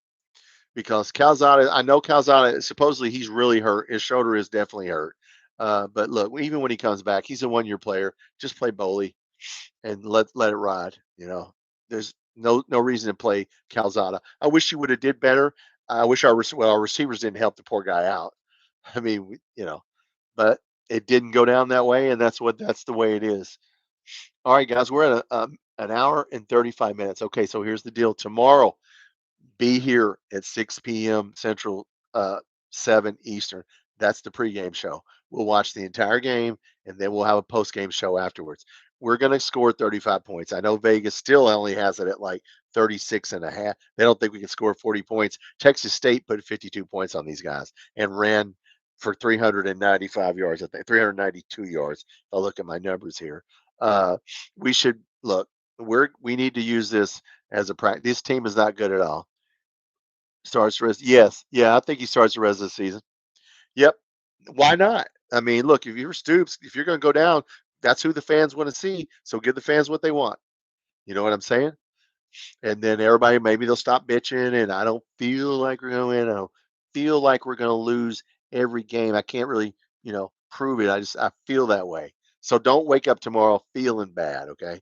because Calzada, I know Calzada, supposedly he's really hurt. His shoulder is definitely hurt. But look, even when he comes back, he's a 1 year player. Just play Boley and let it ride. There's no reason to play Calzada. I wish he would have did better. I wish our receivers didn't help the poor guy out. I mean, but it didn't go down that way, and that's the way it is. All right, guys, we're at an hour and 35 minutes. Okay, so here's the deal. Tomorrow, be here at 6 p.m. Central, 7 Eastern. That's the pregame show. We'll watch the entire game, and then we'll have a postgame show afterwards. We're going to score 35 points. I know Vegas still only has it at like 36 and a half. They don't think we can score 40 points. Texas State put 52 points on these guys and ran for 395 yards, I think 392 yards. I'll look at my numbers here. We should look. We need to use this as a practice. This team is not good at all. Starts the rest. Yes, yeah, I think he starts the rest of the season. Yep. Why not? I mean, look, if you're Stoops, if you're going to go down, that's who the fans want to see. So give the fans what they want. You know what I'm saying? And then everybody, maybe they'll stop bitching. And I don't feel like we're going to win. I don't feel like we're going to lose every game. I can't really, prove it. I feel that way. So don't wake up tomorrow feeling bad. Okay.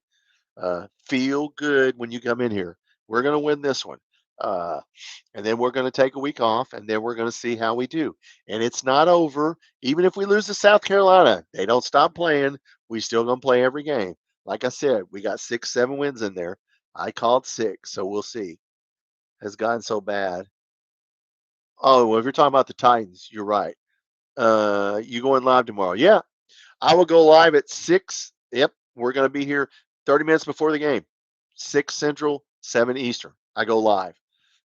Feel good when you come in here. We're going to win this one. Uh, and then we're going to take a week off, and then we're going to see how we do. And it's not over. Even if we lose to South Carolina, they don't stop playing. We still going to play every game. Like I said, we got 6, 7 wins in there. I called 6, so we'll see. Has gotten so bad. Oh, well, if you're talking about the Titans, you're right. You going live tomorrow? Yeah, I will go live at 6. Yep, we're going to be here 30 minutes before the game. 6 Central, 7 Eastern. I go live.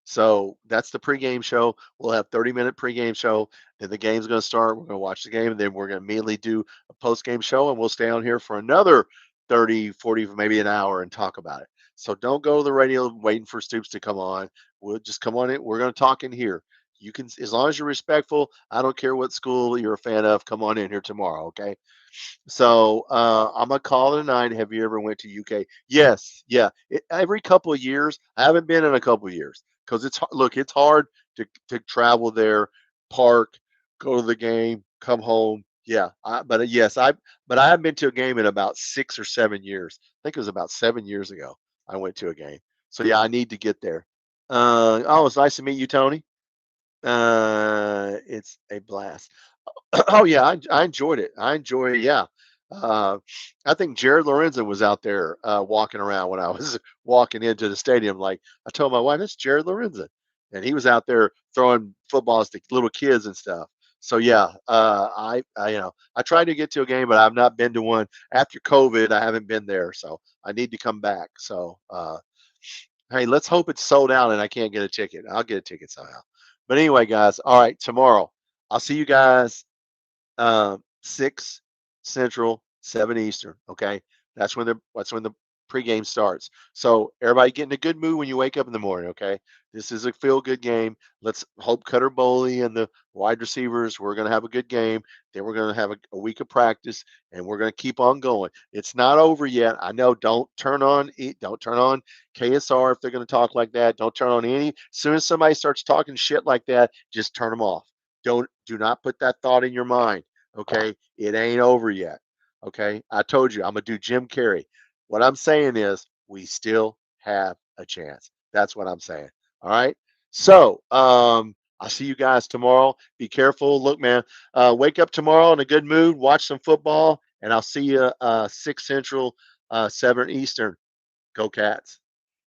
So that's the pregame show. We'll have 30-minute pregame show. Then the game's going to start. We're going to watch the game, and then we're going to immediately do a postgame show, and we'll stay on here for another 30, 40, maybe an hour and talk about it. So don't go to the radio waiting for Stoops to come on. We'll just come on in. We're going to talk in here. You can, as long as you're respectful, I don't care what school you're a fan of, come on in here tomorrow, okay? So I'm gonna call it a night. Have you ever went to UK? Yes, yeah. Every couple of years, I haven't been in a couple of years because it's hard to travel there, park, go to the game, come home. Yeah, yes, but I haven't been to a game in about 6 or 7 years. I think it was about 7 years ago I went to a game. So yeah, I need to get there. Oh, it's nice to meet you, Tony. It's a blast. Oh yeah, I enjoyed it. I enjoy it. Yeah. Uh, I think Jared Lorenzen was out there walking around when I was walking into the stadium. Like I told my wife, it's Jared Lorenzen, and he was out there throwing footballs to little kids and stuff. So yeah, I tried to get to a game, but I've not been to one after COVID. I haven't been there, so I need to come back. So hey, let's hope it's sold out and I can't get a ticket. I'll get a ticket somehow. But anyway, guys, all right, tomorrow I'll see you guys 6 Central, 7 Eastern. Okay, that's when the pregame starts. So everybody get in a good mood when you wake up in the morning. Okay, this is a feel good game. Let's hope Cutter Boley and the wide receivers. We're gonna have a good game. Then we're gonna have a week of practice, and we're gonna keep on going. It's not over yet. I know. Don't turn on KSR if they're gonna talk like that. Don't turn on any. As soon as somebody starts talking shit like that, just turn them off. Do not put that thought in your mind. Okay, it ain't over yet. Okay, I told you I'm gonna do Jim Carrey. What I'm saying is we still have a chance. That's what I'm saying. All right. So I'll see you guys tomorrow. Be careful. Look, man, wake up tomorrow in a good mood. Watch some football, and I'll see you 6 Central, 7 Eastern. Go Cats.